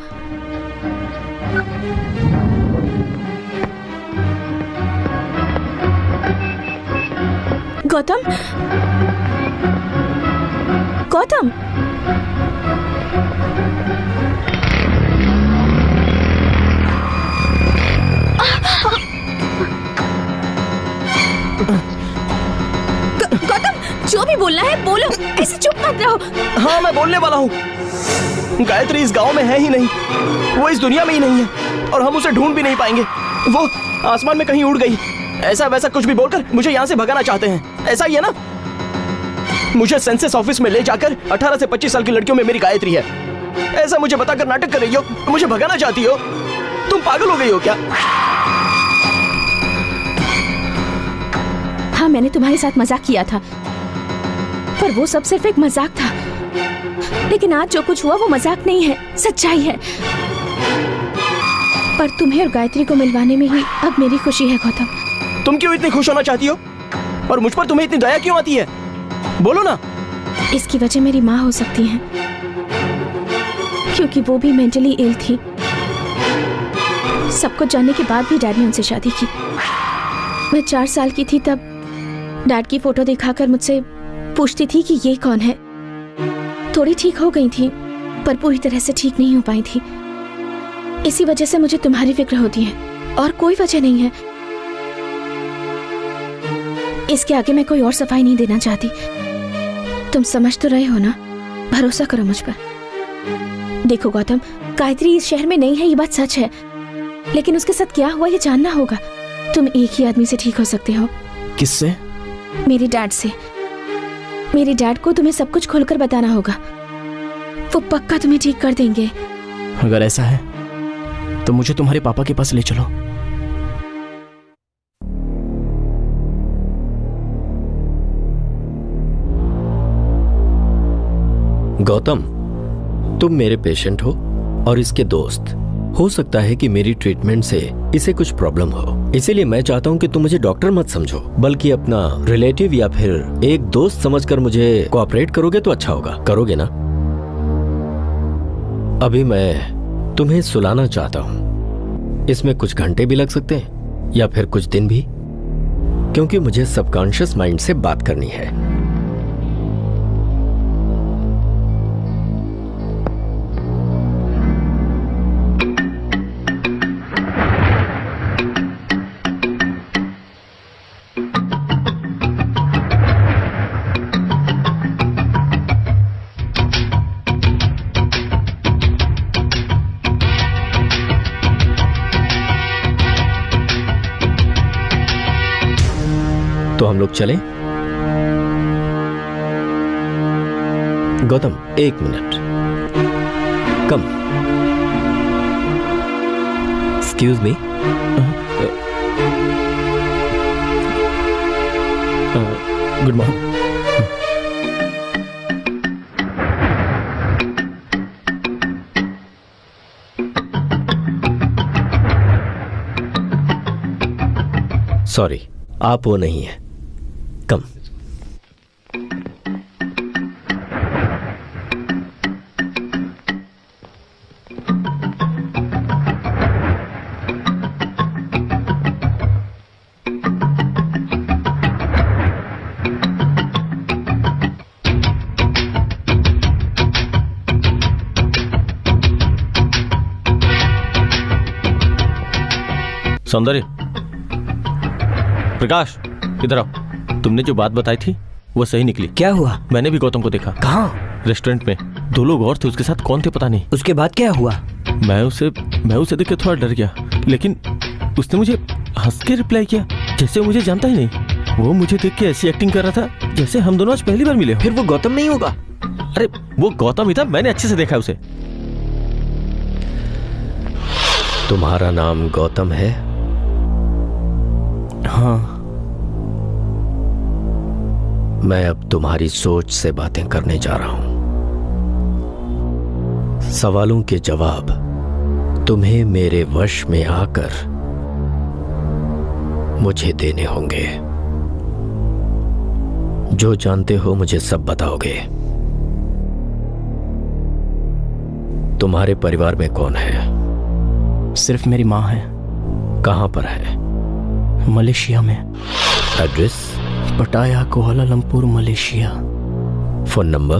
[SPEAKER 2] गौतम, गौतम, गौतम, जो भी बोलना है बोलो, ऐसे चुप मत रहो।
[SPEAKER 3] हाँ, मैं बोलने वाला हूँ। गायत्री इस गांव में है ही नहीं, वो इस दुनिया में ही नहीं है, और हम उसे ढूंढ भी नहीं पाएंगे। वो आसमान में कहीं उड़ गई। ऐसा वैसा कुछ भी बोलकर मुझे यहाँ से भगाना चाहते हैं, ऐसा ही है ना? मुझे सेंसस ऑफिस में ले जाकर 18 से 25 साल की लड़कियों में मेरी गायत्री है, ऐसा मुझे बताकर नाटक कर रही हो। मुझे भगाना चाहती हो? तुम पागल हो गई हो क्या?
[SPEAKER 2] हाँ, मैंने तुम्हारे साथ मजाक किया था, पर वो सब सिर्फ एक मजाक था। लेकिन आज जो कुछ हुआ वो मजाक नहीं है, सच्चाई है। पर तुम्हें और गायत्री को मिलवाने में ही अब मेरी खुशी है गौतम।
[SPEAKER 3] तुम क्यों इतनी खुश होना चाहती हो, और मुझ पर तुम्हें इतनी दया क्यों आती है? बोलो ना।
[SPEAKER 2] इसकी वजह मेरी माँ हो सकती है, क्योंकि वो भी मेंटली इल थी। सब कुछ जानने के बाद भी डैड ने उनसे शादी की। मैं 4 साल की थी तब डैड की फोटो दिखाकर मुझसे पूछती थी कि ये कौन है। थोड़ी ठीक हो गई थी, पर पूरी तरह से ठीक नहीं हो पाई थी। इसी वजह से मुझे तुम्हारी फिक्र होती है, और कोई वजह नहीं है। इसके आगे मैं कोई और सफाई नहीं देना चाहती। तुम समझ तो रहे हो ना? भरोसा करो मुझ पर। देखो गौतम, गायत्री इस शहर में नहीं है, ये बात सच है, लेकिन उसके साथ क्या हुआ ये जानना होगा। तुम एक ही आदमी से ठीक हो सकते हो।
[SPEAKER 3] किससे?
[SPEAKER 2] मेरे डैड से। मेरे डैड को तुम्हें सब कुछ खोलकर बताना होगा। वो पक्का तुम्हें ठीक कर देंगे।
[SPEAKER 3] अगर ऐसा है तो मुझे तुम्हारे पापा के पास ले चलो।
[SPEAKER 8] गौतम, तुम मेरे पेशेंट हो और इसके दोस्त। हो सकता है कि मेरी ट्रीटमेंट से इसे कुछ प्रॉब्लम हो, इसीलिए मैं चाहता हूं कि तुम मुझे डॉक्टर मत समझो, बल्कि अपना रिलेटिव या फिर एक दोस्त समझकर मुझे कोऑपरेट करोगे तो अच्छा होगा। करोगे ना? अभी मैं तुम्हें सुलाना चाहता हूं। इसमें कुछ घंटे भी लग सकते हैं या फिर कुछ दिन भी, क्योंकि मुझे सबकॉन्शियस माइंड से बात करनी है। तो हम लोग चलें? गौतम, एक minute. Come. Excuse me.
[SPEAKER 3] Good morning.
[SPEAKER 8] Sorry, आप वो नहीं है। कम।
[SPEAKER 5] सौंदर्य, प्रकाश, इधर आओ। तुमने जो बात बताई थी वो सही निकली।
[SPEAKER 1] क्या हुआ?
[SPEAKER 5] मैंने भी गौतम को देखा।
[SPEAKER 1] कहाँ?
[SPEAKER 5] रेस्टोरेंट में। 2 लोग और थे, उसके साथ कौन थे पता नहीं।
[SPEAKER 1] उसके बाद क्या हुआ?
[SPEAKER 5] मैं उसे देख के थोड़ा डर गया, लेकिन उसने मुझे हंस के रिप्लाई किया जैसे वो मुझे जानता ही नहीं। वो मुझे देख के ऐसी एक्टिंग कर रहा था जैसे हम दोनों आज पहली बार मिले हो।
[SPEAKER 1] फिर वो गौतम नहीं होगा?
[SPEAKER 5] अरे वो गौतम ही था, मैंने अच्छे से देखा उसे।
[SPEAKER 8] तुम्हारा नाम गौतम है?
[SPEAKER 3] हाँ।
[SPEAKER 8] मैं अब तुम्हारी सोच से बातें करने जा रहा हूं। सवालों के जवाब तुम्हें मेरे वश में आकर मुझे देने होंगे। जो जानते हो मुझे सब बताओगे। तुम्हारे परिवार में कौन है?
[SPEAKER 3] सिर्फ मेरी माँ है।
[SPEAKER 8] कहां पर है?
[SPEAKER 3] मलेशिया में।
[SPEAKER 8] एड्रेस?
[SPEAKER 3] पटाया, कुआलालंपुर, मलेशिया।
[SPEAKER 8] Phone number?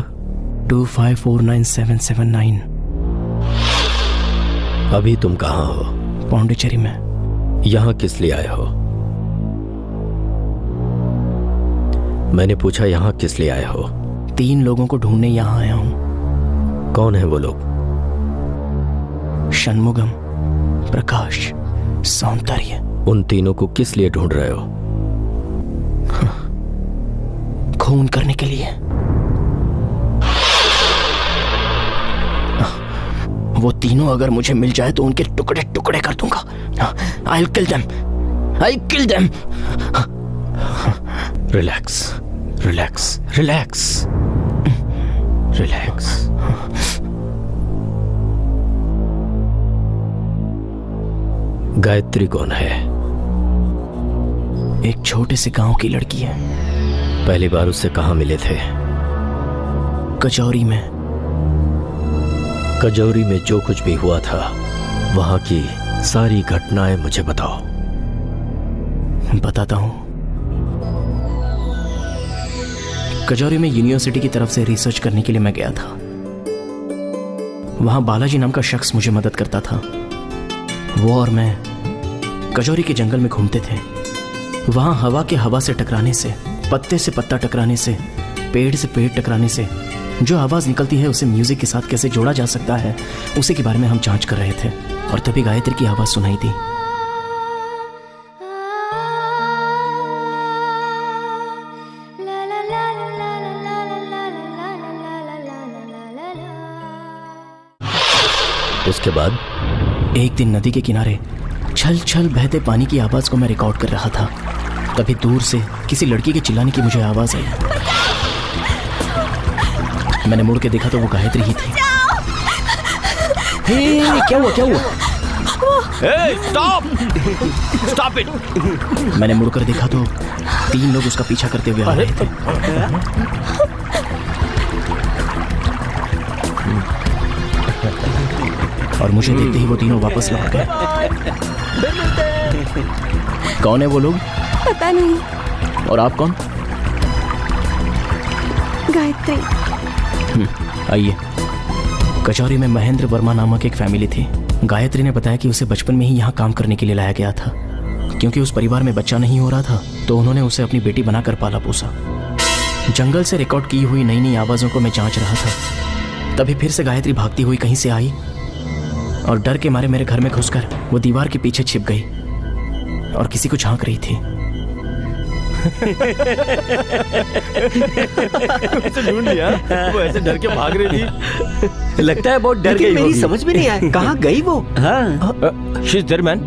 [SPEAKER 3] 25497779।
[SPEAKER 8] अभी तुम कहां हो?
[SPEAKER 3] पौंडीचेरी में।
[SPEAKER 8] यहां किस लिए आए हो? मैंने पूछा यहां किस लिए आए हो?
[SPEAKER 3] 3 लोगों को ढूंढने यहां आया हूं।
[SPEAKER 8] कौन है वो लोग?
[SPEAKER 3] षणमुगम, प्रकाश, सौंदर्य।
[SPEAKER 8] उन तीनों को किस लिए ढूंढ रहे हो?
[SPEAKER 3] खून करने के लिए। वो तीनों अगर मुझे मिल जाए तो उनके टुकड़े टुकड़े कर दूंगा। I'll kill them. I'll kill them.
[SPEAKER 8] Relax, relax, relax, relax. Gayatri कौन है?
[SPEAKER 3] एक छोटे से गांव की लड़की है।
[SPEAKER 8] पहली बार उससे कहां मिले थे?
[SPEAKER 3] कचौरी में।
[SPEAKER 8] कचौरी में जो कुछ भी हुआ था वहां की सारी घटनाएं मुझे बताओ।
[SPEAKER 3] बताता हूं। कचौरी में यूनिवर्सिटी की तरफ से रिसर्च करने के लिए मैं गया था। वहां बालाजी नाम का शख्स मुझे मदद करता था। वो और मैं कचौरी के जंगल में घूमते थे। वहां हवा के हवा से टकराने से, पत्ते से पत्ता टकराने से, पेड़ से पेड़ टकराने से जो आवाज निकलती है उसे म्यूजिक के साथ कैसे जोड़ा जा सकता है, उसी के बारे में हम जांच कर रहे थे। और तभी गायत्री की आवाज सुनाई दी।
[SPEAKER 8] उसके बाद?
[SPEAKER 3] एक दिन नदी के किनारे छल छल बहते पानी की आवाज को मैं रिकॉर्ड कर रहा था। तभी दूर से किसी लड़की के चिल्लाने की मुझे आवाज आई। मैंने मुड़ के देखा तो वो गायत्री ही थी। क्या हुआ क्या हुआ?
[SPEAKER 5] Stop it!
[SPEAKER 3] मैंने मुड़कर देखा तो 3 लोग उसका पीछा करते हुए आ रहे थे। और मुझे देखते ही वो तीनों वापस लौट गए। कौन है वो लोग?
[SPEAKER 4] पता नहीं।
[SPEAKER 3] और आप कौन?
[SPEAKER 4] गायत्री।
[SPEAKER 3] आइए। कचौरी में महेंद्र वर्मा नामक एक फैमिली थी। गायत्री ने बताया कि उसे बचपन में ही यहाँ काम करने के लिए लाया गया था। क्योंकि उस परिवार में बच्चा नहीं हो रहा था तो उन्होंने उसे अपनी बेटी बनाकर पाला पोसा। जंगल से रिकॉर्ड की हुई नई नई आवाजों को मैं जांच रहा था। तभी फिर से गायत्री भागती हुई कहीं से आई और डर के मारे मेरे घर में घुसकर वो दीवार के पीछे छिप गई और किसी को झांक रही थी।
[SPEAKER 5] उसे ढूंढ लिया, वो ऐसे डर के भाग रही थी।
[SPEAKER 1] लगता है बहुत डर गई
[SPEAKER 7] मेरी
[SPEAKER 1] होगी।
[SPEAKER 7] समझ में नहीं आया कहाँ गई वो।
[SPEAKER 1] हाँ
[SPEAKER 5] शी इज देयर मैन।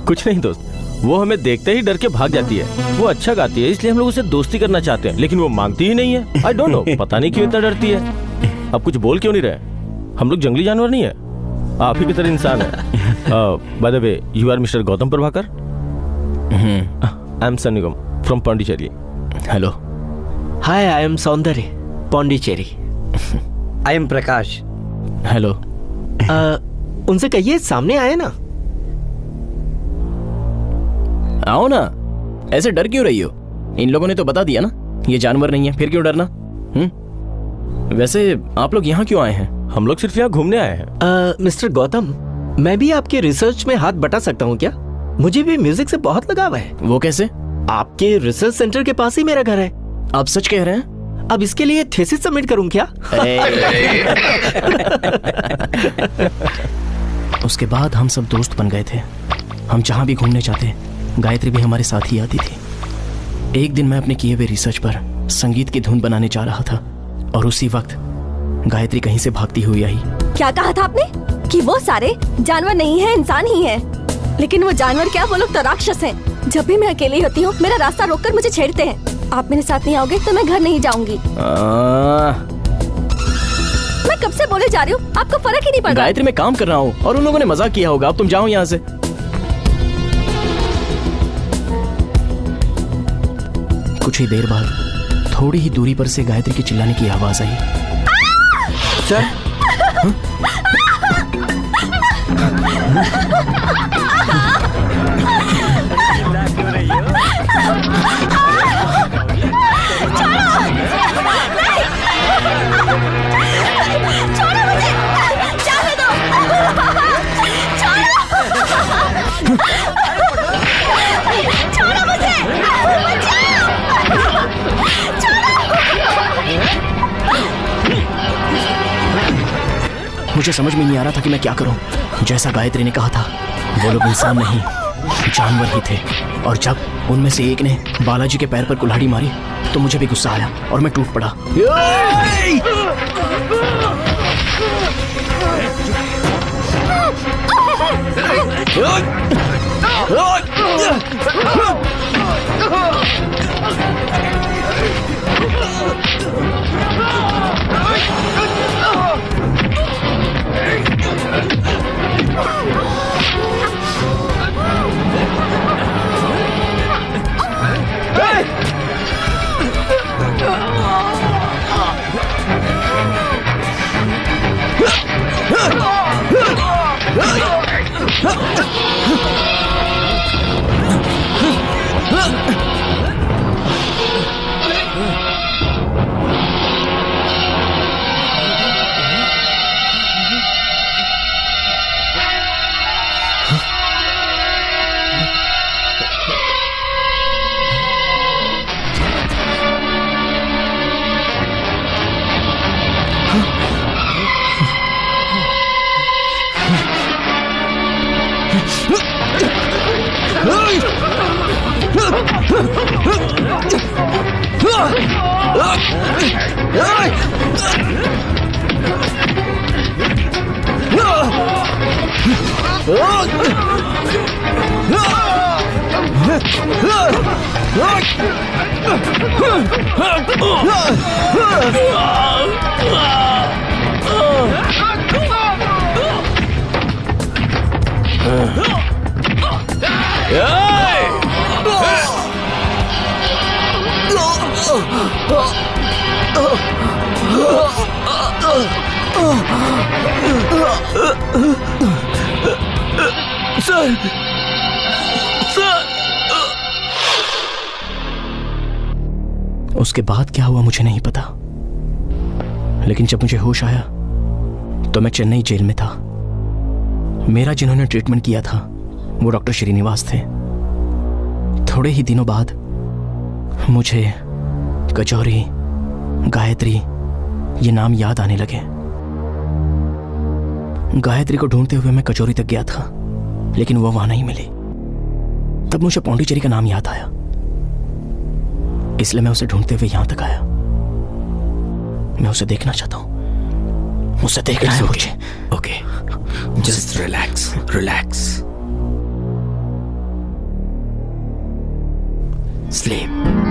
[SPEAKER 5] कुछ नहीं दोस्त, वो हमें देखते ही डर के भाग जाती है। वो अच्छा गाती है इसलिए हम लोग उसे दोस्ती करना चाहते हैं, लेकिन वो मांगती ही नहीं है। आई डोंट नो, पता नहीं क्यों इतना डरती है। अब कुछ बोल क्यों नहीं रहे? हम लोग जंगली जानवर नहीं है, आप ही की तरह इंसान है। By the way, you are mister Gautam Prabhakar? I am Sannigam from Pondicherry.
[SPEAKER 3] Hello.
[SPEAKER 7] Hi, I am Saundarya, Pondicherry.
[SPEAKER 1] I am Prakash.
[SPEAKER 3] Hello.
[SPEAKER 7] उनसे कहिए सामने आए ना।
[SPEAKER 3] आओ ना, ऐसे डर क्यों रही हो? इन लोगों ने तो बता दिया ना ये जानवर नहीं है, फिर क्यों डरना? वैसे आप लोग यहाँ क्यों आए हैं?
[SPEAKER 5] हम लोग सिर्फ यहाँ घूमने आए हैं।
[SPEAKER 7] मिस्टर गौतम, मैं भी आपके रिसर्च में हाथ बटा सकता हूँ क्या? मुझे भी म्यूजिक से बहुत लगाव है।
[SPEAKER 3] वो कैसे?
[SPEAKER 7] आपके रिसर्च सेंटर के पास ही मेरा घर है।
[SPEAKER 3] आप सच कह रहे हैं?
[SPEAKER 7] अब इसके लिए थीसिस सबमिट करूँ क्या?
[SPEAKER 3] उसके बाद हम सब दोस्त बन गए थे। हम जहाँ भी घूमने जाते गायत्री भी हमारे साथ ही आती थी। एक दिन मैं अपने किए हुए रिसर्च पर संगीत की धुन बनाने जा रहा था और उसी वक्त गायत्री कहीं से भागती हुई आई।
[SPEAKER 4] क्या कहा था आपने? कि वो सारे जानवर नहीं है, इंसान ही है। लेकिन वो जानवर क्या, वो लोग तो राक्षस हैं। जब भी मैं अकेली होती हूँ मेरा रास्ता रोककर मुझे छेड़ते हैं। आप मेरे साथ नहीं आओगे तो मैं घर नहीं जाऊंगी। मैं कब से बोले जा रही हूँ, आपको फर्क ही नहीं पड़ रहा।
[SPEAKER 3] गायत्री मैं काम कर रहा हूँ और उन लोगों ने मजाक किया होगा। अब तुम जाओ यहाँ से। कुछ ही देर बाद थोड़ी ही दूरी पर से गायत्री की चिल्लाने की आवाज आई।
[SPEAKER 1] सर,
[SPEAKER 3] मुझे समझ में नहीं आ रहा था कि मैं क्या करूं। जैसा गायत्री ने कहा था, वो लोग इंसान नहीं जानवर ही थे। और जब उनमें से एक ने बालाजी के पैर पर कुल्हाड़ी मारी तो मुझे भी गुस्सा आया और मैं टूट पड़ा। उसके बाद क्या हुआ मुझे नहीं पता, लेकिन जब मुझे होश आया तो मैं चेन्नई जेल में था। मेरा जिन्होंने ट्रीटमेंट किया था वो डॉक्टर श्रीनिवास थे। थोड़े ही दिनों बाद मुझे कचौरी, गायत्री ये नाम याद आने लगे। गायत्री को ढूंढते हुए मैं कचौरी तक गया था, लेकिन वो वहां नहीं मिली। तब मुझे पौंडीचेरी का नाम याद आया, इसलिए मैं उसे ढूंढते हुए यहां तक आया। मैं उसे देखना चाहता हूं, उसे देखना है मुझे।
[SPEAKER 8] Okay, just relax relax, sleep.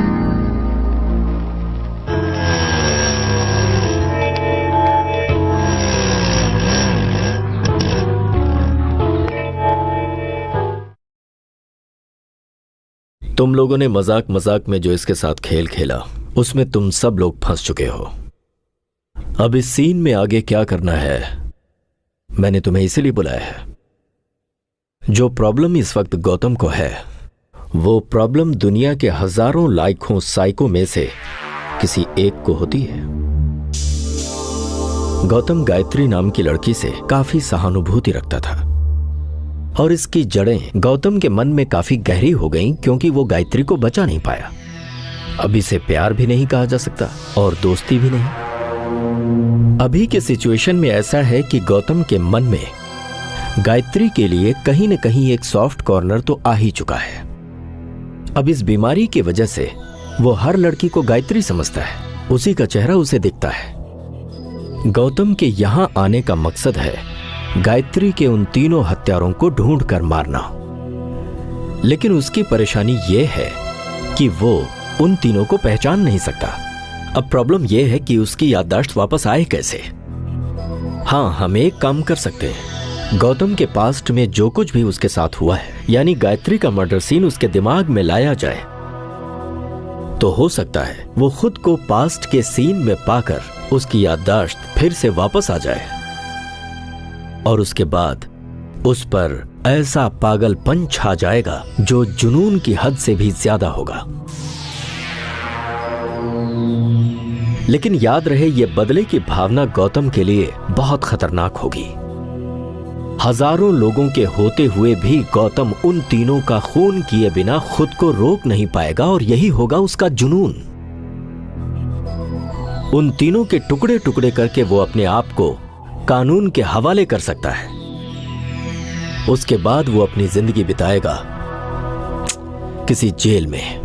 [SPEAKER 8] तुम लोगों ने मजाक मजाक में जो इसके साथ खेल खेला उसमें तुम सब लोग फंस चुके हो। अब इस सीन में आगे क्या करना है मैंने तुम्हें इसीलिए बुलाया है। जो प्रॉब्लम इस वक्त गौतम को है वो प्रॉब्लम दुनिया के हजारों लाखों साइको में से किसी एक को होती है। गौतम गायत्री नाम की लड़की से काफी सहानुभूति रखता था और इसकी जड़ें गौतम के मन में काफी गहरी हो गईं क्योंकि वो गायत्री को बचा नहीं पाया। अब इसे प्यार भी नहीं कहा जा सकता और दोस्ती भी नहीं। अभी के सिचुएशन में ऐसा है कि गौतम के मन में गायत्री के लिए कहीं न कहीं एक सॉफ्ट कॉर्नर तो आ ही चुका है। अब इस बीमारी की वजह से वो हर लड़की को गायत्री समझता है, उसी का चेहरा उसे दिखता है। गौतम के यहां आने का मकसद है गायत्री के उन तीनों हत्यारों को ढूंढ कर मारना। लेकिन उसकी परेशानी यह है कि वो उन तीनों को पहचान नहीं सकता। अब प्रॉब्लम यह है कि उसकी याददाश्त वापस आए कैसे। हां, हम एक काम कर सकते हैं, गौतम के पास्ट में जो कुछ भी उसके साथ हुआ है यानी गायत्री का मर्डर सीन उसके दिमाग में लाया जाए तो हो सकता है वो खुद को पास्ट के सीन में पाकर उसकी याददाश्त फिर से वापस आ जाए और उसके बाद उस पर ऐसा पागलपन छा जाएगा जो जुनून की हद से भी ज्यादा होगा। लेकिन याद रहे ये बदले की भावना गौतम के लिए बहुत खतरनाक होगी। हजारों लोगों के होते हुए भी गौतम उन तीनों का खून किए बिना खुद को रोक नहीं पाएगा और यही होगा उसका जुनून। उन तीनों के टुकड़े टुकड़े करके वो अपने आप को कानून के हवाले कर सकता है। उसके बाद वो अपनी जिंदगी बिताएगा किसी जेल में।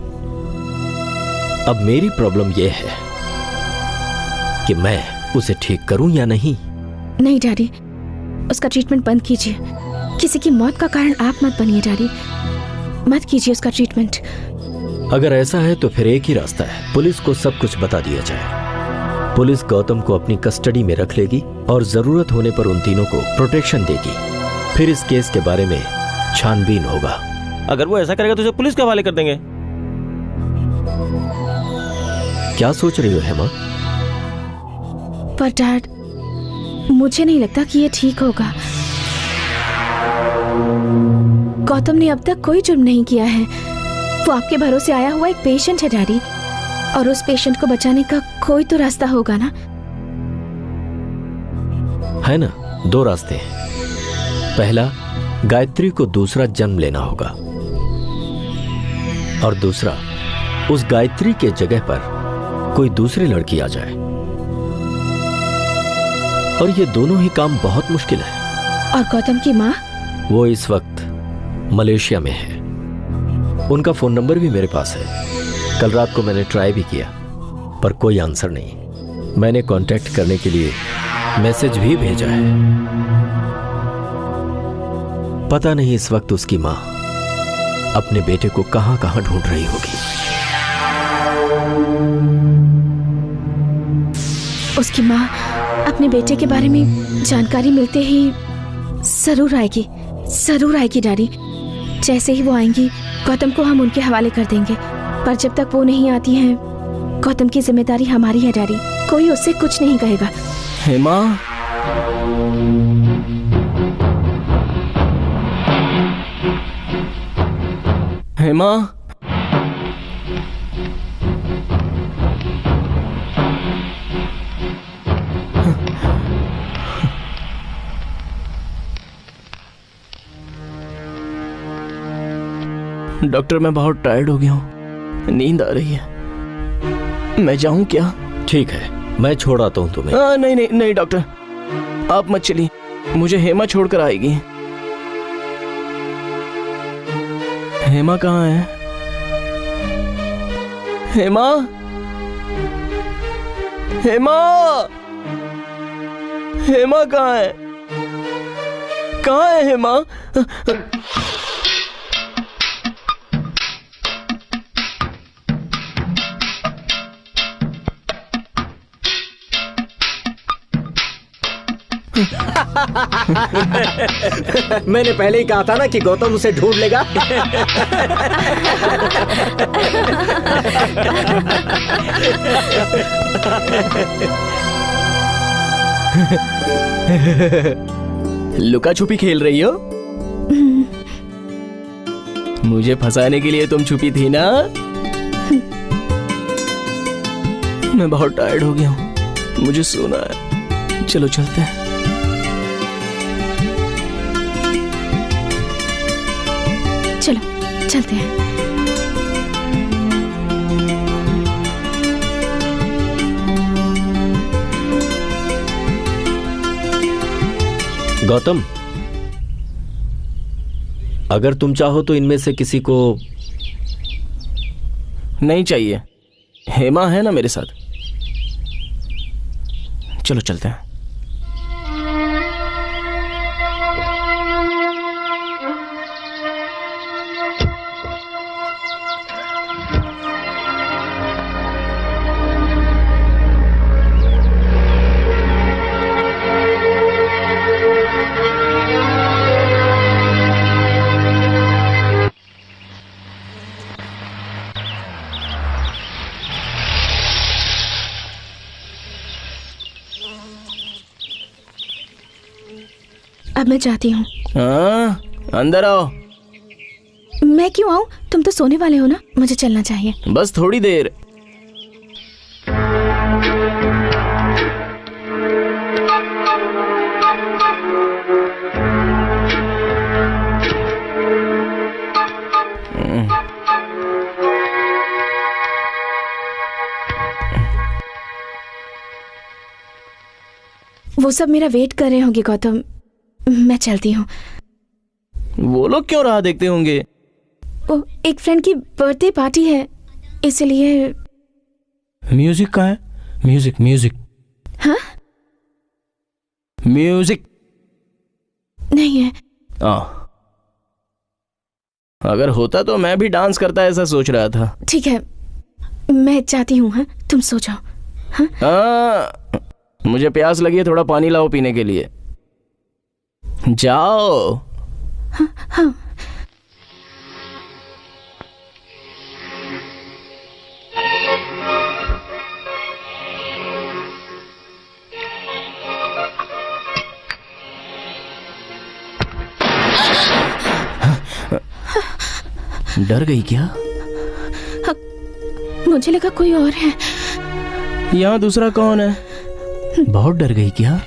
[SPEAKER 8] अब मेरी प्रॉब्लम यह है कि मैं उसे ठीक करूं या नहीं।
[SPEAKER 2] नहीं डैडी, उसका ट्रीटमेंट बंद कीजिए। किसी की मौत का कारण आप मत बनिए डैडी, मत कीजिए उसका ट्रीटमेंट।
[SPEAKER 8] अगर ऐसा है तो फिर एक ही रास्ता है, पुलिस को सब कुछ बता दिया जाए। पुलिस गौतम को अपनी कस्टडी में रख लेगी और जरूरत होने पर उन तीनों को प्रोटेक्शन देगी। फिर इस केस के बारे में छानबीन होगा।
[SPEAKER 5] अगर वो ऐसा करेगा तो उसे पुलिस के हवाले कर देंगे।
[SPEAKER 8] क्या सोच रही हो हेमा?
[SPEAKER 2] पर डैड, मुझे नहीं लगता कि ये ठीक होगा। गौतम ने अब तक कोई जुर्म नहीं किया है। वो आपके भरोसे आया हुआ एक पेशेंट है डैडी, और उस पेशेंट को बचाने का कोई तो रास्ता होगा ना?
[SPEAKER 8] है ना, दो रास्ते हैं। पहला, गायत्री को दूसरा जन्म लेना होगा और दूसरा, उस गायत्री के जगह पर कोई दूसरी लड़की आ जाए। और ये दोनों ही काम बहुत मुश्किल है।
[SPEAKER 2] और गौतम की माँ?
[SPEAKER 8] वो इस वक्त मलेशिया में है। उनका फोन नंबर भी मेरे पास है। कल रात को मैंने ट्राई भी किया पर कोई आंसर नहीं। मैंने कांटेक्ट करने के लिए मैसेज भी भेजा है। पता नहीं इस वक्त उसकी माँ अपने बेटे को कहां कहां ढूंढ रही होगी।
[SPEAKER 2] उसकी माँ अपने बेटे के बारे में जानकारी मिलते ही जरूर आएगी डैडी। जैसे ही वो आएंगी गौतम को हम उनके हवाले कर देंगे, पर जब तक वो नहीं आती हैं गौतम की जिम्मेदारी हमारी है डैडी। कोई उससे कुछ नहीं कहेगा।
[SPEAKER 3] हेमा, हेमा, डॉक्टर मैं बहुत टायर्ड हो गया हूँ, नींद आ रही है, मैं जाऊं क्या?
[SPEAKER 8] ठीक है, मैं छोड़ आता हूँ तुम्हें।
[SPEAKER 3] नहीं नहीं नहीं डॉक्टर, आप मत चलिए, मुझे हेमा छोड़कर आएगी। हेमा कहाँ है? हेमा, हेमा, हेमा कहाँ है? कहाँ है हेमा?
[SPEAKER 7] मैंने पहले ही कहा था ना कि गौतम उसे ढूंढ लेगा।
[SPEAKER 3] लुका छुपी खेल रही हो? मुझे फंसाने के लिए तुम छुपी थी ना? मैं बहुत टायर्ड हो गया हूँ, मुझे सोना है, चलो चलते हैं।
[SPEAKER 2] चलो चलते हैं।
[SPEAKER 8] गौतम, अगर तुम चाहो तो इनमें से किसी को।
[SPEAKER 3] नहीं चाहिए, हेमा है ना मेरे साथ, चलो चलते हैं।
[SPEAKER 2] अब मैं जाती हूँ।
[SPEAKER 3] अंदर आओ।
[SPEAKER 2] मैं क्यों आऊँ? तुम तो सोने वाले हो ना, मुझे चलना चाहिए।
[SPEAKER 3] बस थोड़ी देर।
[SPEAKER 2] वो सब मेरा वेट कर रहे होंगे गौतम, मैं चलती हूँ।
[SPEAKER 3] वो लोग क्यों राह देखते होंगे?
[SPEAKER 2] ओ, एक फ्रेंड की बर्थडे पार्टी है, इसलिए।
[SPEAKER 3] म्यूजिक कहाँ है? Music music.
[SPEAKER 2] हाँ?
[SPEAKER 3] म्यूजिक
[SPEAKER 2] नहीं है।
[SPEAKER 3] अगर होता तो मैं भी डांस करता ऐसा सोच रहा था।
[SPEAKER 2] ठीक है, मैं जाती हूँ। हाँ, तुम सो जाओ। हाँ?
[SPEAKER 3] मुझे प्यास लगी है, थोड़ा पानी लाओ पीने के लिए। जाओ।
[SPEAKER 2] हाँ, हाँ।
[SPEAKER 3] डर गई क्या?
[SPEAKER 2] हाँ, मुझे लगा कोई और है।
[SPEAKER 3] यहाँ दूसरा कौन है? बहुत डर गई क्या?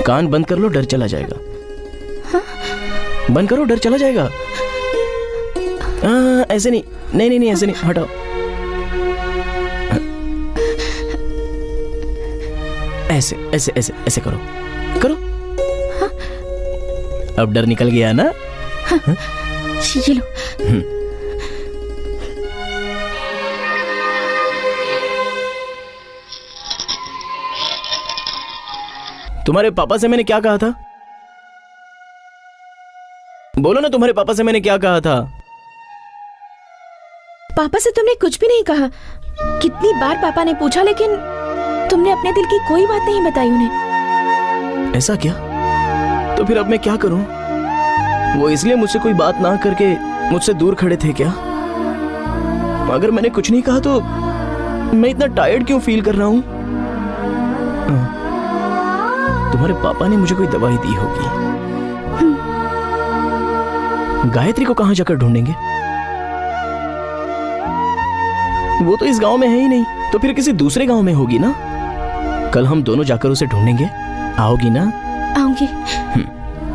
[SPEAKER 3] कान बंद कर लो, डर चला जाएगा। बंद करो, डर चला जाएगा। ऐसे नहीं, नहीं नहीं ऐसे नहीं, हटाओ। ऐसे ऐसे ऐसे ऐसे करो, करो। अब डर निकल गया ना?
[SPEAKER 2] ये लो।
[SPEAKER 3] तुम्हारे पापा से मैंने क्या कहा था? बोलो ना, तुम्हारे पापा से मैंने क्या कहा था?
[SPEAKER 2] पापा से तुमने कुछ भी नहीं कहा। कितनी बार पापा ने पूछा, लेकिन तुमने अपने दिल की कोई बात नहीं बताई उन्हें।
[SPEAKER 3] ऐसा क्या? तो फिर अब मैं क्या करूं? वो इसलिए मुझसे कोई बात ना करके मुझसे दूर खड़े थे क्या? अगर मैंने कुछ नहीं कहा तो मैं इतना टायर्ड क्यों फील कर रहा हूं? तुम्हारे पापा ने मुझे कोई दवाई दी होगी। गायत्री को कहां जाकर ढूंढेंगे? वो तो इस गांव में है ही नहीं, तो फिर किसी दूसरे गांव में होगी ना। कल हम दोनों जाकर उसे ढूंढेंगे। आओगी ना?
[SPEAKER 2] आऊंगी।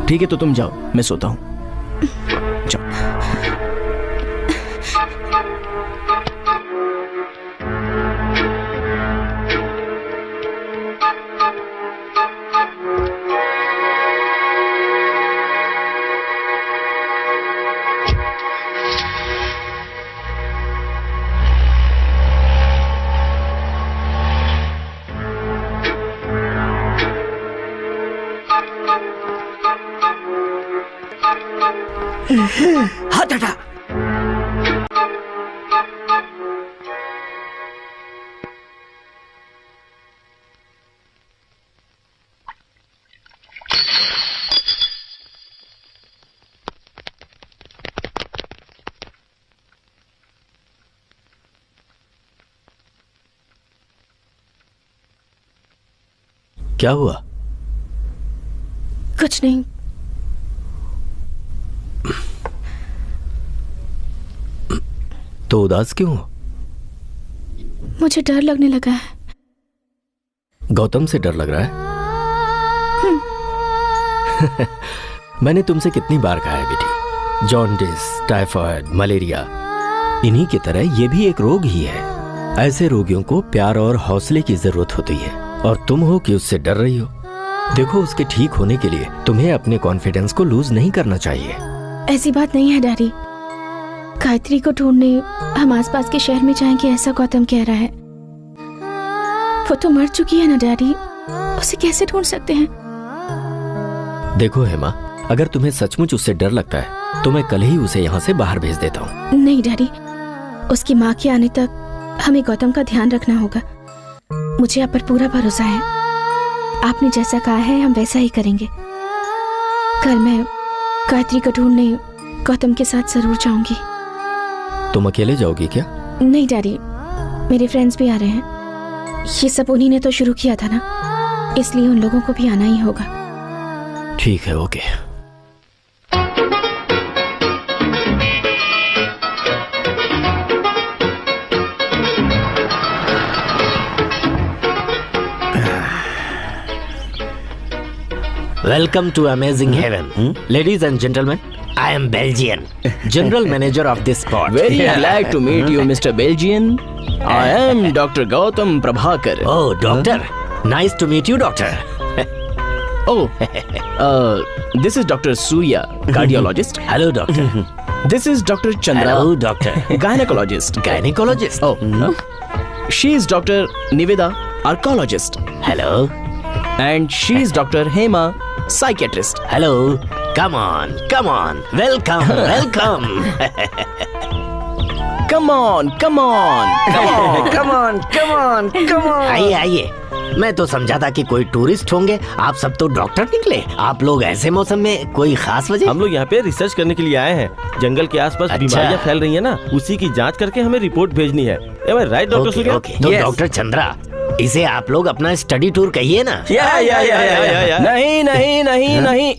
[SPEAKER 3] ठीक है, तो तुम जाओ, मैं सोता हूं। जाओ।
[SPEAKER 1] हाथ हटा।
[SPEAKER 8] क्या हुआ?
[SPEAKER 2] कुछ नहीं।
[SPEAKER 8] तो उदास क्यों हो?
[SPEAKER 2] मुझे डर लगने लगा है।
[SPEAKER 8] गौतम से डर लग रहा है? मैंने तुमसे कितनी बार कहा है बेटी, जॉन्डिस, टाइफाइड, मलेरिया, इन्हीं की तरह ये भी एक रोग ही है। ऐसे रोगियों को प्यार और हौसले की जरूरत होती है, और तुम हो कि उससे डर रही हो। देखो, उसके ठीक होने के लिए तुम्हें अपने कॉन्फिडेंस को लूज नहीं करना चाहिए।
[SPEAKER 2] ऐसी बात नहीं है डैडी। गायत्री को ढूंढने हम आसपास के शहर में जाएंगे, ऐसा गौतम कह रहा है। वो तो मर चुकी है ना डैडी, उसे कैसे ढूंढ सकते हैं?
[SPEAKER 8] देखो हेमा, अगर तुम्हें सचमुच उससे डर लगता है तो मैं कल ही उसे यहाँ से बाहर भेज देता हूँ।
[SPEAKER 2] नहीं डैडी, उसकी माँ के आने तक हमें गौतम का ध्यान रखना होगा। मुझे आप पर पूरा भरोसा है। आपने जैसा कहा है हम वैसा ही करेंगे। कल मैं गायत्री को ढूंढने गौतम के साथ जरूर जाऊंगी।
[SPEAKER 8] तुम अकेले जाओगी क्या?
[SPEAKER 2] नहीं डैडी, मेरे फ्रेंड्स भी आ रहे हैं। ये सब उन्हीं ने तो शुरू किया था ना, इसलिए उन लोगों को भी आना ही होगा।
[SPEAKER 8] ठीक है, okay. Welcome to Amazing Heaven. Ladies and gentlemen, I am Belgian, General Manager of this spot.
[SPEAKER 3] Very glad to meet you, Mr. Belgian. I am Dr. Gautam Prabhakar.
[SPEAKER 8] Oh, doctor. Nice to meet you, doctor.
[SPEAKER 3] Oh, this is Dr. Surya, cardiologist.
[SPEAKER 8] Hello, doctor.
[SPEAKER 3] This is Dr. Chandra,
[SPEAKER 8] Hello, doctor.
[SPEAKER 3] gynecologist.
[SPEAKER 8] Gynecologist.
[SPEAKER 3] Oh, she is Dr. Niveda, archaeologist.
[SPEAKER 8] Hello.
[SPEAKER 3] And she is Dr. Hema, psychiatrist.
[SPEAKER 8] Hello. Come on, come on. Welcome, welcome.
[SPEAKER 3] Come on, come on, come on.
[SPEAKER 1] Come on, come on, come on.
[SPEAKER 8] आइए आइए। मैं तो समझा था कि कोई tourist होंगे, आप सब तो डॉक्टर निकले। आप लोग ऐसे मौसम में, कोई खास वजह?
[SPEAKER 5] हम लोग यहाँ पे रिसर्च करने के लिए आए हैं। जंगल के आसपास बीमारियाँ फैल रही है ना, उसी की जांच करके हमें रिपोर्ट भेजनी है। Right doctor Surya?
[SPEAKER 8] तो डॉक्टर चंद्रा, इसे आप लोग अपना स्टडी टूर कहिए ना।
[SPEAKER 3] या। नहीं नहीं नहीं नहीं,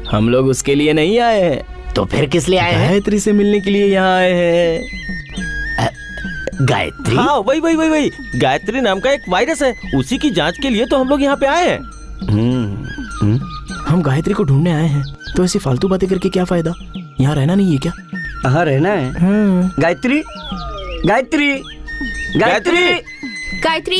[SPEAKER 3] हम लोग उसके लिए नहीं आए हैं।
[SPEAKER 8] तो फिर किस लिए आए हैं?
[SPEAKER 3] गायत्री से मिलने के लिए यहाँ आए हैं।
[SPEAKER 8] गायत्री?
[SPEAKER 5] हाँ, वही गायत्री नाम का एक वायरस है, उसी की जांच के लिए तो हम लोग यहाँ पे आए हैं।
[SPEAKER 3] हम गायत्री को ढूंढने आए हैं, तो ऐसी फालतू बातें करके क्या फायदा? यहाँ रहना नहीं है क्या?
[SPEAKER 1] हाँ, रहना है। गायत्री, गायत्री, गायत्री,
[SPEAKER 2] गायत्री,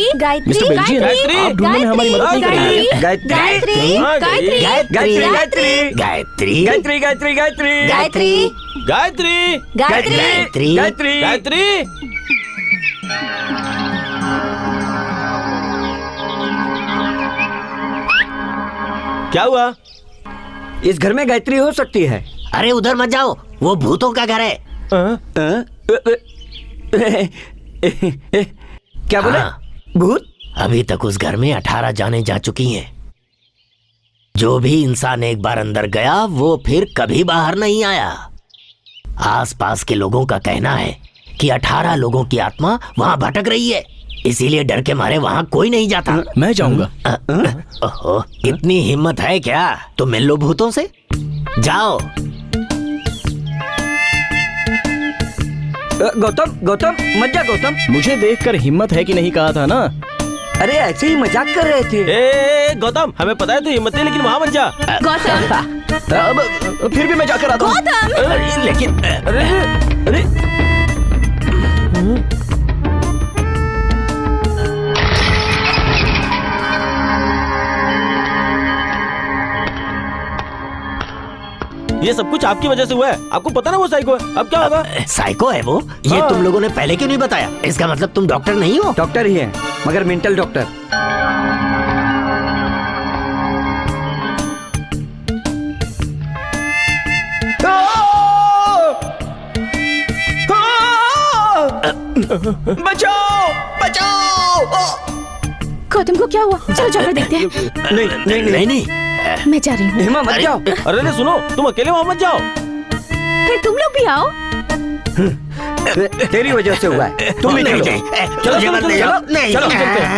[SPEAKER 3] मिस्टर बेल्जियन, आप ढूंढने में हमारी मदद नहीं करेंगे।
[SPEAKER 1] गायत्री,
[SPEAKER 2] गायत्री, गायत्री,
[SPEAKER 1] गायत्री, गायत्री,
[SPEAKER 8] गायत्री,
[SPEAKER 1] गायत्री, गायत्री, गायत्री,
[SPEAKER 8] गायत्री,
[SPEAKER 3] गायत्री,
[SPEAKER 8] गायत्री,
[SPEAKER 1] गायत्री,
[SPEAKER 3] गायत्री।
[SPEAKER 5] क्या हुआ?
[SPEAKER 1] इस घर में गायत्री हो सकती है।
[SPEAKER 8] अरे उधर मत जाओ, वो भूतों का घर है।
[SPEAKER 1] क्या बोले?
[SPEAKER 8] हाँ।
[SPEAKER 1] भूत?
[SPEAKER 10] अभी तक उस घर में 18 जानें जा चुकी हैं। जो भी इंसान एक बार अंदर गया वो फिर कभी बाहर नहीं आया। आसपास के लोगों का कहना है कि 18 लोगों की आत्मा वहां भटक रही है, इसीलिए डर के मारे वहां कोई नहीं जाता।
[SPEAKER 3] मैं जाऊंगा।
[SPEAKER 10] ओहो, इतनी हिम्मत है क्या? तो मिल लो भूतों से, जाओ।
[SPEAKER 1] गौतम गौतम मत जा गौतम।
[SPEAKER 3] मुझे देखकर हिम्मत है कि नहीं कहा था ना।
[SPEAKER 1] अरे ऐसे ही मजाक कर रहे थे।
[SPEAKER 5] ए गौतम, हमें पता है तू हिम्मत है, लेकिन वहां मत जा।
[SPEAKER 2] गौतम
[SPEAKER 3] फिर भी मैं जाकर आता हूँ।
[SPEAKER 2] गौतम
[SPEAKER 10] लेकिन
[SPEAKER 1] अरे
[SPEAKER 5] ये सब कुछ आपकी वजह से हुआ है। आपको पता ना वो साइको है। अब क्या होगा?
[SPEAKER 10] साइको है वो? ये तुम लोगों ने पहले क्यों नहीं बताया? इसका मतलब तुम डॉक्टर नहीं हो?
[SPEAKER 1] डॉक्टर ही है, मगर मेंटल डॉक्टर।
[SPEAKER 3] बचाओ बचाओ।
[SPEAKER 2] गौतम को क्या हुआ? चलो जाकर देखते हैं।
[SPEAKER 1] नहीं नहीं नहीं
[SPEAKER 10] नहीं
[SPEAKER 2] मैं जा रही हूँ।
[SPEAKER 1] हेमा मत जाओ।
[SPEAKER 5] अरे नहीं, सुनो, तुम अकेले वहां मत जाओ।
[SPEAKER 2] फिर तुम लोग भी आओ।
[SPEAKER 1] तेरी वजह से हुआ है, तुम भी
[SPEAKER 10] नहीं
[SPEAKER 1] चलो।
[SPEAKER 10] चलो चलो चलो नहीं
[SPEAKER 1] चलो चलते हैं।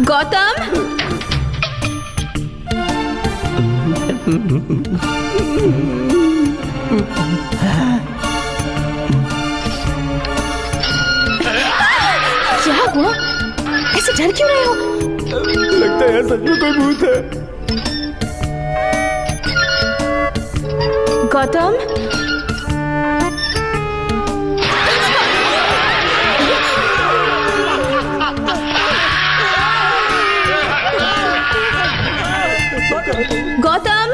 [SPEAKER 2] गौतम क्या हुआ? ऐसे डर क्यों रहे हो?
[SPEAKER 3] लगता है सच में कोई भूत है।
[SPEAKER 2] गौतम गौतम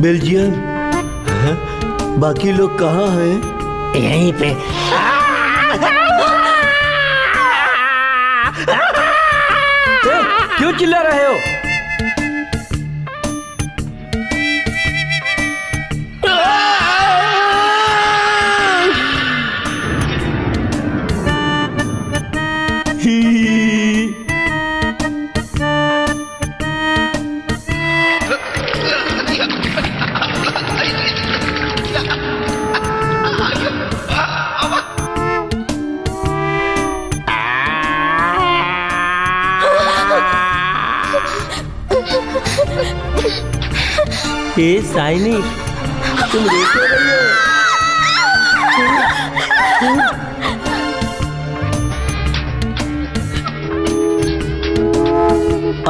[SPEAKER 6] बेल्जियम, बाकी लोग कहाँ हैं?
[SPEAKER 10] यहीं पे।
[SPEAKER 1] क्यों चिल्ला रहे हो?
[SPEAKER 5] ए साइनी, तुम रो क्यों रही हो?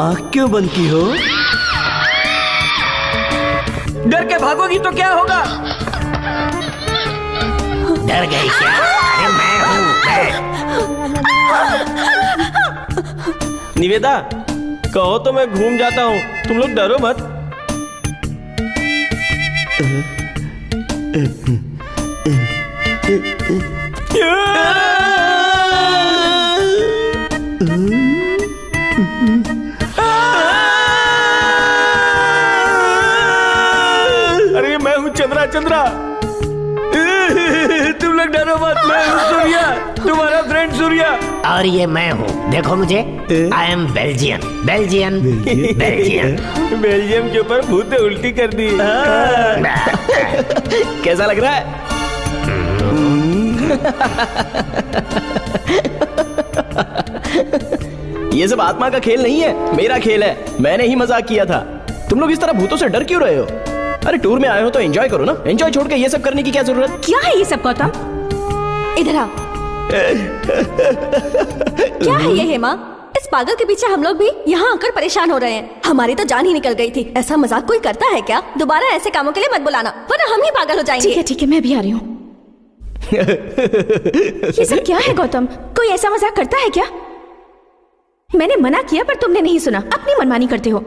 [SPEAKER 6] आँख क्यों बंद की हो?
[SPEAKER 1] डर के भागोगी तो क्या होगा?
[SPEAKER 10] डर गई क्या? अरे मैं हूँ।
[SPEAKER 5] निवेदा, कहो तो मैं घूम जाता हूँ, तुम लोग डरो मत। अरे मैं हूँ चंद्रा। चंद्रा, तुम लोग डरो मत, मैं हूँ सूर्या, तुम्हारा फ्रेंड सूर्या।
[SPEAKER 10] और ये मैं हूँ, देखो मुझे, I am Belgian. Belgian Belgian.
[SPEAKER 5] Belgium के ऊपर भूत ने उल्टी कर दी। कैसा लग रहा है? ये सब आत्मा का खेल नहीं है, मेरा खेल है। मैंने ही मजाक किया था। तुम लोग इस तरह भूतों से डर क्यों रहे हो?
[SPEAKER 3] अरे टूर में आए हो तो एंजॉय करो ना, एंजॉय छोड़ के ये सब करने की क्या जरूरत?
[SPEAKER 2] क्या है ये सब गौतम?
[SPEAKER 4] इधर आ। क्या है ये हेमा? इस पागल के पीछे हम लोग भी यहाँ आकर परेशान हो रहे हैं। हमारी तो जान ही निकल गई थी। ऐसा मजाक कोई करता है क्या? दोबारा ऐसे कामों के लिए मत बुलाना, वरना हम ही पागल हो जाएंगे।
[SPEAKER 2] ठीक है, मैं भी आ रही हूँ। ये सब क्या है गौतम? कोई ऐसा मजाक करता है क्या? मैंने मना किया पर तुमने नहीं सुना, अपनी मनमानी करते हो।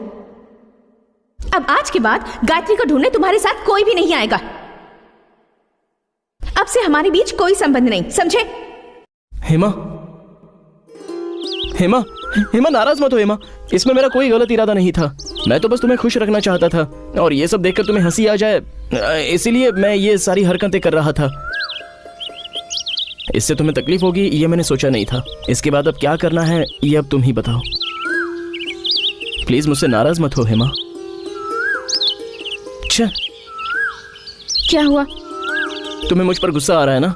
[SPEAKER 2] अब आज के बाद गायत्री को ढूंढने तुम्हारे साथ कोई भी नहीं आएगा। अब से हमारे बीच कोई संबंध नहीं, समझे?
[SPEAKER 3] हेमा, हेमा, हेमा नाराज मत हो हेमा, इसमें मेरा कोई गलत इरादा नहीं था। मैं तो बस तुम्हें खुश रखना चाहता था और ये सब देखकर तुम्हें हंसी आ जाए, इसीलिए मैं ये सारी हरकतें कर रहा था। इससे तुम्हें तकलीफ होगी ये मैंने सोचा नहीं था। इसके बाद अब क्या करना है ये अब तुम ही बताओ। प्लीज मुझसे नाराज मत हो हेमा। अच्छा,
[SPEAKER 2] क्या हुआ?
[SPEAKER 3] तुम्हें मुझ पर गुस्सा आ रहा है ना?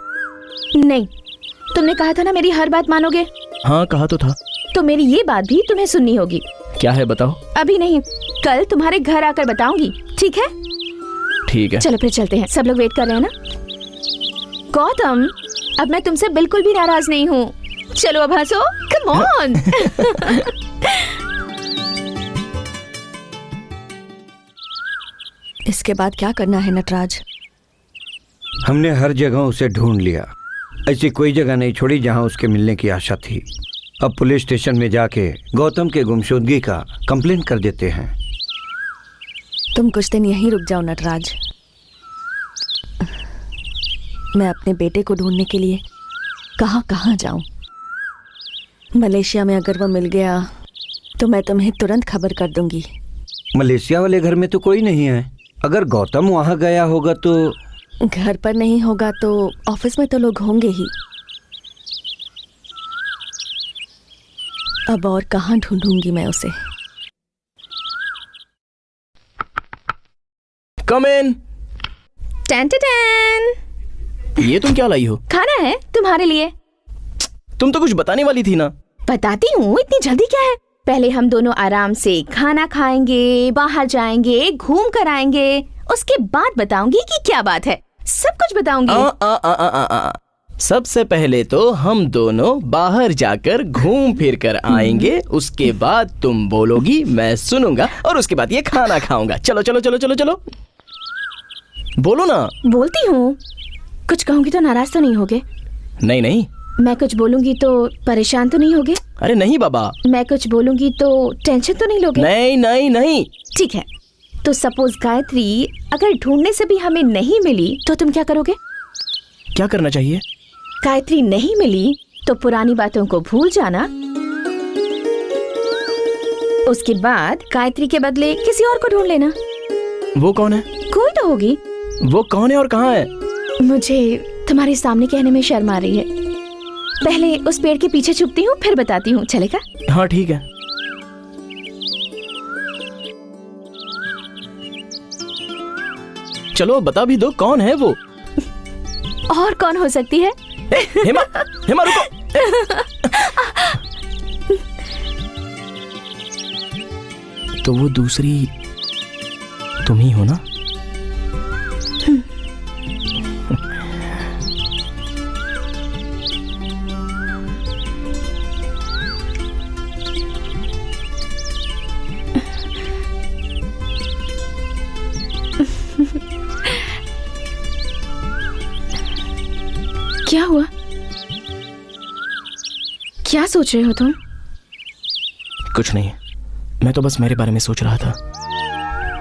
[SPEAKER 2] नहीं, तुमने कहा था ना मेरी हर बात मानोगे।
[SPEAKER 3] हाँ कहा तो था।
[SPEAKER 2] तो मेरी ये बात भी तुम्हें सुननी होगी।
[SPEAKER 3] क्या है बताओ।
[SPEAKER 2] अभी नहीं, कल तुम्हारे घर आकर बताऊंगी, ठीक है?
[SPEAKER 3] ठीक है।
[SPEAKER 2] चलो फिर चलते हैं, सब लोग वेट कर रहे हैं ना। गौतम, अब मैं तुमसे बिल्कुल भी नाराज नहीं हूँ। चलो अब हंसो, कम ऑन।
[SPEAKER 4] इसके बाद क्या करना है नटराज?
[SPEAKER 1] हमने हर जगह उसे ढूंढ लिया, ऐसी कोई जगह नहीं छोड़ी जहां उसके मिलने की आशा थी। अब पुलिस स्टेशन में जाके गौतम के गुमशुदगी का कंप्लेंट कर देते हैं।
[SPEAKER 4] तुम कुछ दिन यहीं रुक जाओ नटराज। मैं अपने बेटे को ढूंढने के लिए कहाँ जाऊं? मलेशिया में अगर वो मिल गया तो मैं तुम्हें तुरंत खबर कर दूंगी।
[SPEAKER 1] मलेशिया वाले घर में तो कोई नहीं है। अगर गौतम वहां गया होगा तो?
[SPEAKER 4] घर पर नहीं होगा तो ऑफिस में तो लोग होंगे ही। अब और कहाँ ढूंढूंगी मैं उसे?
[SPEAKER 3] Come in.
[SPEAKER 2] टैन टैन।
[SPEAKER 3] ये तुम क्या लाई हो?
[SPEAKER 2] खाना है तुम्हारे लिए।
[SPEAKER 3] तुम तो कुछ बताने वाली थी ना।
[SPEAKER 2] बताती हूँ, इतनी जल्दी क्या है? पहले हम दोनों आराम से खाना खाएंगे, बाहर जाएंगे, घूम कर आएंगे, उसके बाद बताऊंगी कि क्या बात है। सब कुछ बताऊंगी।
[SPEAKER 3] सबसे पहले तो हम दोनों बाहर जाकर घूम फिर कर आएंगे, उसके बाद तुम बोलोगी, मैं सुनूंगा और उसके बाद ये खाना खाऊंगा। चलो चलो चलो चलो चलो, बोलो ना।
[SPEAKER 2] बोलती हूँ। कुछ कहूंगी तो नाराज तो नहीं होगे?
[SPEAKER 3] नहीं नहीं।
[SPEAKER 2] मैं कुछ बोलूंगी तो परेशान तो नहीं होगे?
[SPEAKER 3] अरे नहीं बाबा।
[SPEAKER 2] मैं कुछ बोलूंगी तो टेंशन तो नहीं लोगे?
[SPEAKER 3] नहीं नहीं नहीं।
[SPEAKER 2] ठीक है, तो सपोज गायत्री अगर ढूंढने से भी हमें नहीं मिली तो तुम क्या करोगे?
[SPEAKER 3] क्या करना चाहिए?
[SPEAKER 2] गायत्री नहीं मिली तो पुरानी बातों को भूल जाना, उसके बाद गायत्री के बदले किसी और को ढूंढ लेना।
[SPEAKER 3] वो कौन है?
[SPEAKER 2] कोई तो होगी।
[SPEAKER 3] वो कौन है और कहाँ है?
[SPEAKER 2] मुझे तुम्हारे सामने कहने में शर्म आ रही है। पहले उस पेड़ के पीछे छुपती हूँ, फिर बताती हूँ, चलेगा?
[SPEAKER 3] हाँ ठीक है। चलो बता भी दो, कौन है वो?
[SPEAKER 2] और कौन हो सकती है?
[SPEAKER 3] हेमा, हेमा रुको। तो वो दूसरी तुम ही हो ना?
[SPEAKER 2] क्या हुआ? क्या सोच रहे हो तुम?
[SPEAKER 3] कुछ नहीं, मैं तो बस मेरे बारे में सोच रहा था।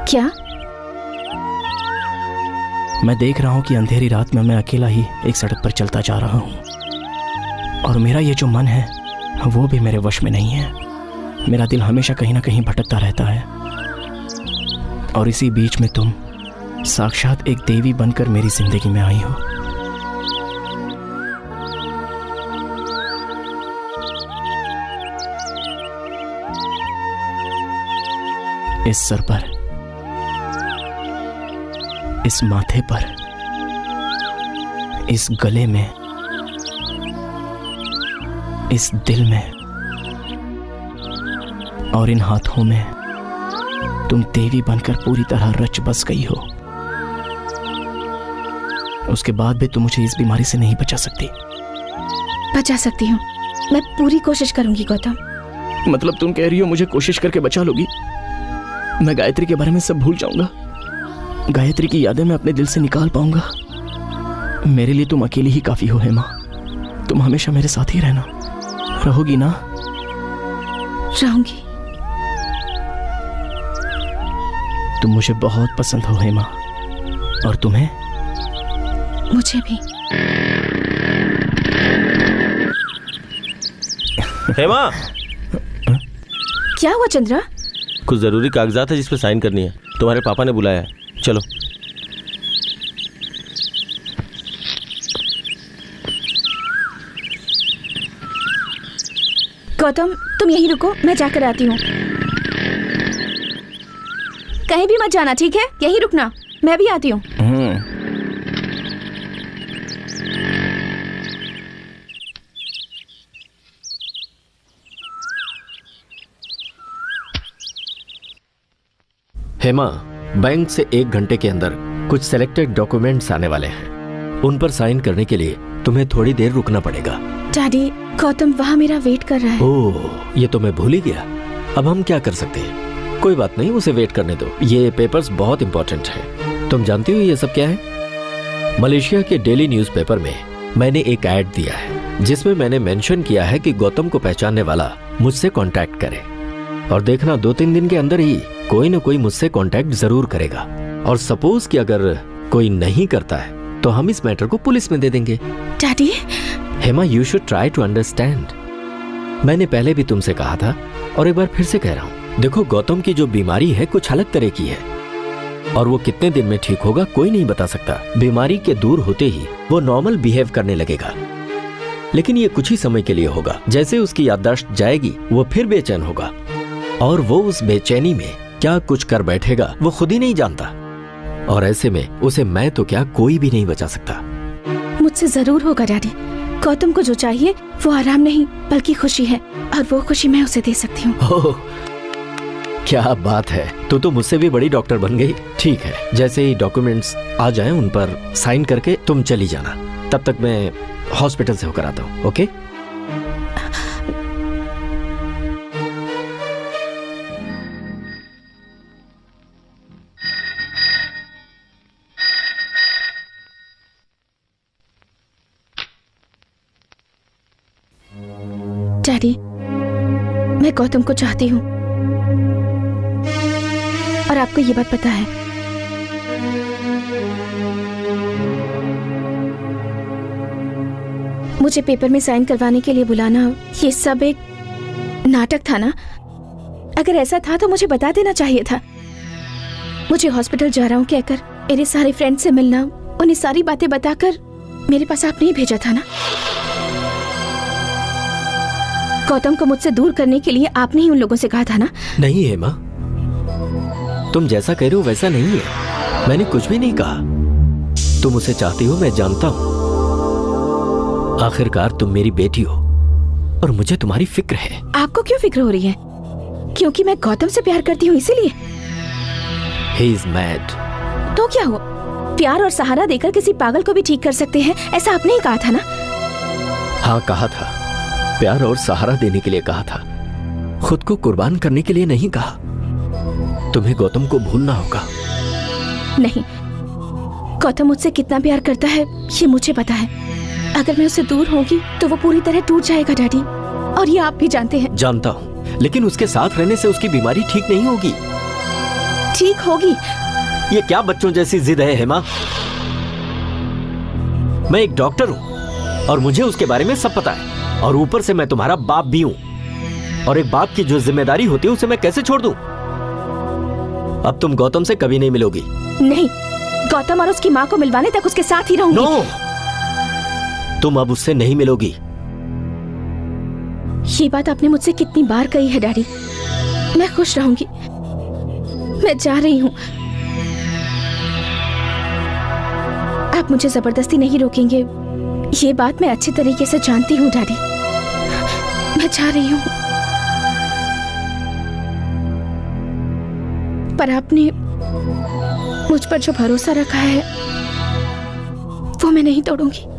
[SPEAKER 2] क्या?
[SPEAKER 3] मैं देख रहा हूं कि अंधेरी रात में मैं अकेला ही एक सड़क पर चलता जा रहा हूं और मेरा ये जो मन है वो भी मेरे वश में नहीं है। मेरा दिल हमेशा कहीं ना कहीं भटकता रहता है और इसी बीच में तुम साक्षात एक देवी बनकर मेरी जिंदगी में आई हो। इस सर पर, इस माथे पर, इस गले में, इस दिल में और इन हाथों में तुम देवी बनकर पूरी तरह रच बस गई हो। उसके बाद भी तुम मुझे इस बीमारी से नहीं बचा सकती।
[SPEAKER 2] बचा सकती हूँ, मैं पूरी कोशिश करूंगी गौतम।
[SPEAKER 3] मतलब तुम कह रही हो मुझे कोशिश करके बचा लोगी? मैं गायत्री के बारे में सब भूल जाऊंगा, गायत्री की यादें मैं अपने दिल से निकाल पाऊंगा। मेरे लिए तुम अकेली ही काफी हो हेमा। तुम हमेशा मेरे साथ ही रहना, रहोगी ना?
[SPEAKER 2] रहूंगी।
[SPEAKER 3] तुम मुझे बहुत पसंद हो हेमा, और तुम्हें?
[SPEAKER 2] मुझे भी।
[SPEAKER 5] हेमा,
[SPEAKER 2] क्या हुआ चंद्रा?
[SPEAKER 5] कुछ जरूरी कागजात है जिस पे साइन करनी है, तुम्हारे पापा ने बुलाया है, चलो।
[SPEAKER 2] गौतम तुम यहीं रुको, मैं जाकर आती हूँ। कहीं भी मत जाना, ठीक है? यहीं रुकना, मैं भी आती हूँ।
[SPEAKER 8] हेमा, बैंक से 1 घंटे के अंदर कुछ सिलेक्टेड डॉक्यूमेंट्स आने वाले हैं। उन पर साइन करने के लिए तुम्हें थोड़ी देर रुकना पड़ेगा।
[SPEAKER 2] डैडी, गौतम वहाँ मेरा वेट कर रहा है।
[SPEAKER 8] ओह, ये तो मैं भूल ही गया। अब हम क्या कर सकते हैं? कोई बात नहीं, उसे वेट करने दो। ये पेपर्स बहुत इंपॉर्टेंट हैं। तुम जानती हो ये सब क्या है? मलेशिया के डेली न्यूज़पेपर में मैंने एक ऐड दिया है जिसमें मैंने मेंशन किया है कि गौतम को पहचानने वाला मुझसे कांटेक्ट करे। और देखना 2-3 दिन के अंदर ही कोई न कोई मुझसे कांटेक्ट जरूर करेगा। और सपोज कि अगर कोई नहीं करता है तो हम इस मैटर को पुलिस में दे देंगे।
[SPEAKER 2] Daddy,
[SPEAKER 8] Hema, you should try to understand. मैंने पहले भी तुमसे कहा था और एक बार फिर से कह रहा हूँ, देखो गौतम की जो बीमारी है कुछ अलग तरह की है और वो कितने दिन में ठीक होगा कोई नहीं बता सकता। बीमारी के दूर होते ही वो नॉर्मल बिहेव करने लगेगा, लेकिन ये कुछ ही समय के लिए होगा। जैसे उसकी याददाश्त जाएगी वो फिर बेचैन होगा और वो उस बेचैनी में क्या कुछ कर बैठेगा वो खुद ही नहीं जानता। और ऐसे में उसे मैं तो क्या कोई भी नहीं बचा सकता।
[SPEAKER 2] मुझसे जरूर होगा डैडी। गौतम को जो चाहिए वो आराम नहीं बल्कि खुशी है, और वो खुशी मैं उसे दे सकती हूँ।
[SPEAKER 8] ओह, क्या बात है, तो मुझसे भी बड़ी डॉक्टर बन गई। ठीक है, जैसे ही डॉक्यूमेंट्स आ जाएं उन पर साइन करके तुम चली जाना। तब तक मैं हॉस्पिटल से होकर आता हूँ। ओके?
[SPEAKER 2] डैडी, मैं गौतम को चाहती हूँ और आपको ये बात पता है। मुझे पेपर में साइन करवाने के लिए बुलाना, ये सब एक नाटक था ना? अगर ऐसा था तो मुझे बता देना चाहिए था। मुझे हॉस्पिटल जा रहा हूँ कहकर मेरे सारे फ्रेंड से मिलना, उन्हें सारी बातें बताकर मेरे पास आपने ही भेजा था ना? गौतम को मुझसे दूर करने के लिए आपने ही उन लोगों से कहा था ना?
[SPEAKER 8] नहीं हेमा, तुम जैसा कह रहे हो वैसा नहीं है। मैंने कुछ भी नहीं कहा। तुम उसे चाहती हो, मैं जानता हूं। आखिरकार तुम मेरी बेटी हो और मुझे तुम्हारी फिक्र है।
[SPEAKER 2] आपको क्यों फिक्र हो रही है? क्योंकि मैं गौतम से प्यार करती हूँ इसीलिए?
[SPEAKER 8] He is mad।
[SPEAKER 2] तो क्या हुआ? प्यार और सहारा देकर किसी पागल को भी ठीक कर सकते हैं, ऐसा आपने ही कहा था ना?
[SPEAKER 8] हाँ, कहा था। प्यार और सहारा देने के लिए कहा था, खुद को कुर्बान करने के लिए नहीं कहा। तुम्हें गौतम को भूलना होगा।
[SPEAKER 2] नहीं, गौतम मुझसे कितना प्यार करता है ये मुझे पता है। अगर मैं उससे दूर होंगी तो वो पूरी तरह टूट जाएगा डैडी, और ये आप भी जानते हैं।
[SPEAKER 8] जानता हूँ, लेकिन उसके साथ रहने से उसकी बीमारी ठीक नहीं होगी।
[SPEAKER 2] ठीक होगी।
[SPEAKER 8] ये क्या बच्चों जैसी जिद है हेमा? मैं एक डॉक्टर हूँ और मुझे उसके बारे में सब पता है, और ऊपर से मैं तुम्हारा बाप भी हूँ, और एक बाप की जो जिम्मेदारी होती है उसे मैं कैसे छोड़ दूं? अब तुम गौतम से कभी नहीं मिलोगी।
[SPEAKER 2] नहीं, गौतम और उसकी माँ को मिलवाने तक उसके साथ ही रहूंगी।
[SPEAKER 8] नो, तुम अब उससे नहीं मिलोगी।
[SPEAKER 2] ये बात आपने मुझसे कितनी बार कही है डैडी। मैं खुश रहूंगी। मैं जा रही हूँ। आप मुझे जबरदस्ती नहीं रोकेंगे, ये बात मैं अच्छी तरीके से जानती हूँ डैडी। मैं जा रही हूँ। पर आपने मुझ पर जो भरोसा रखा है वो मैं नहीं तोड़ूंगी।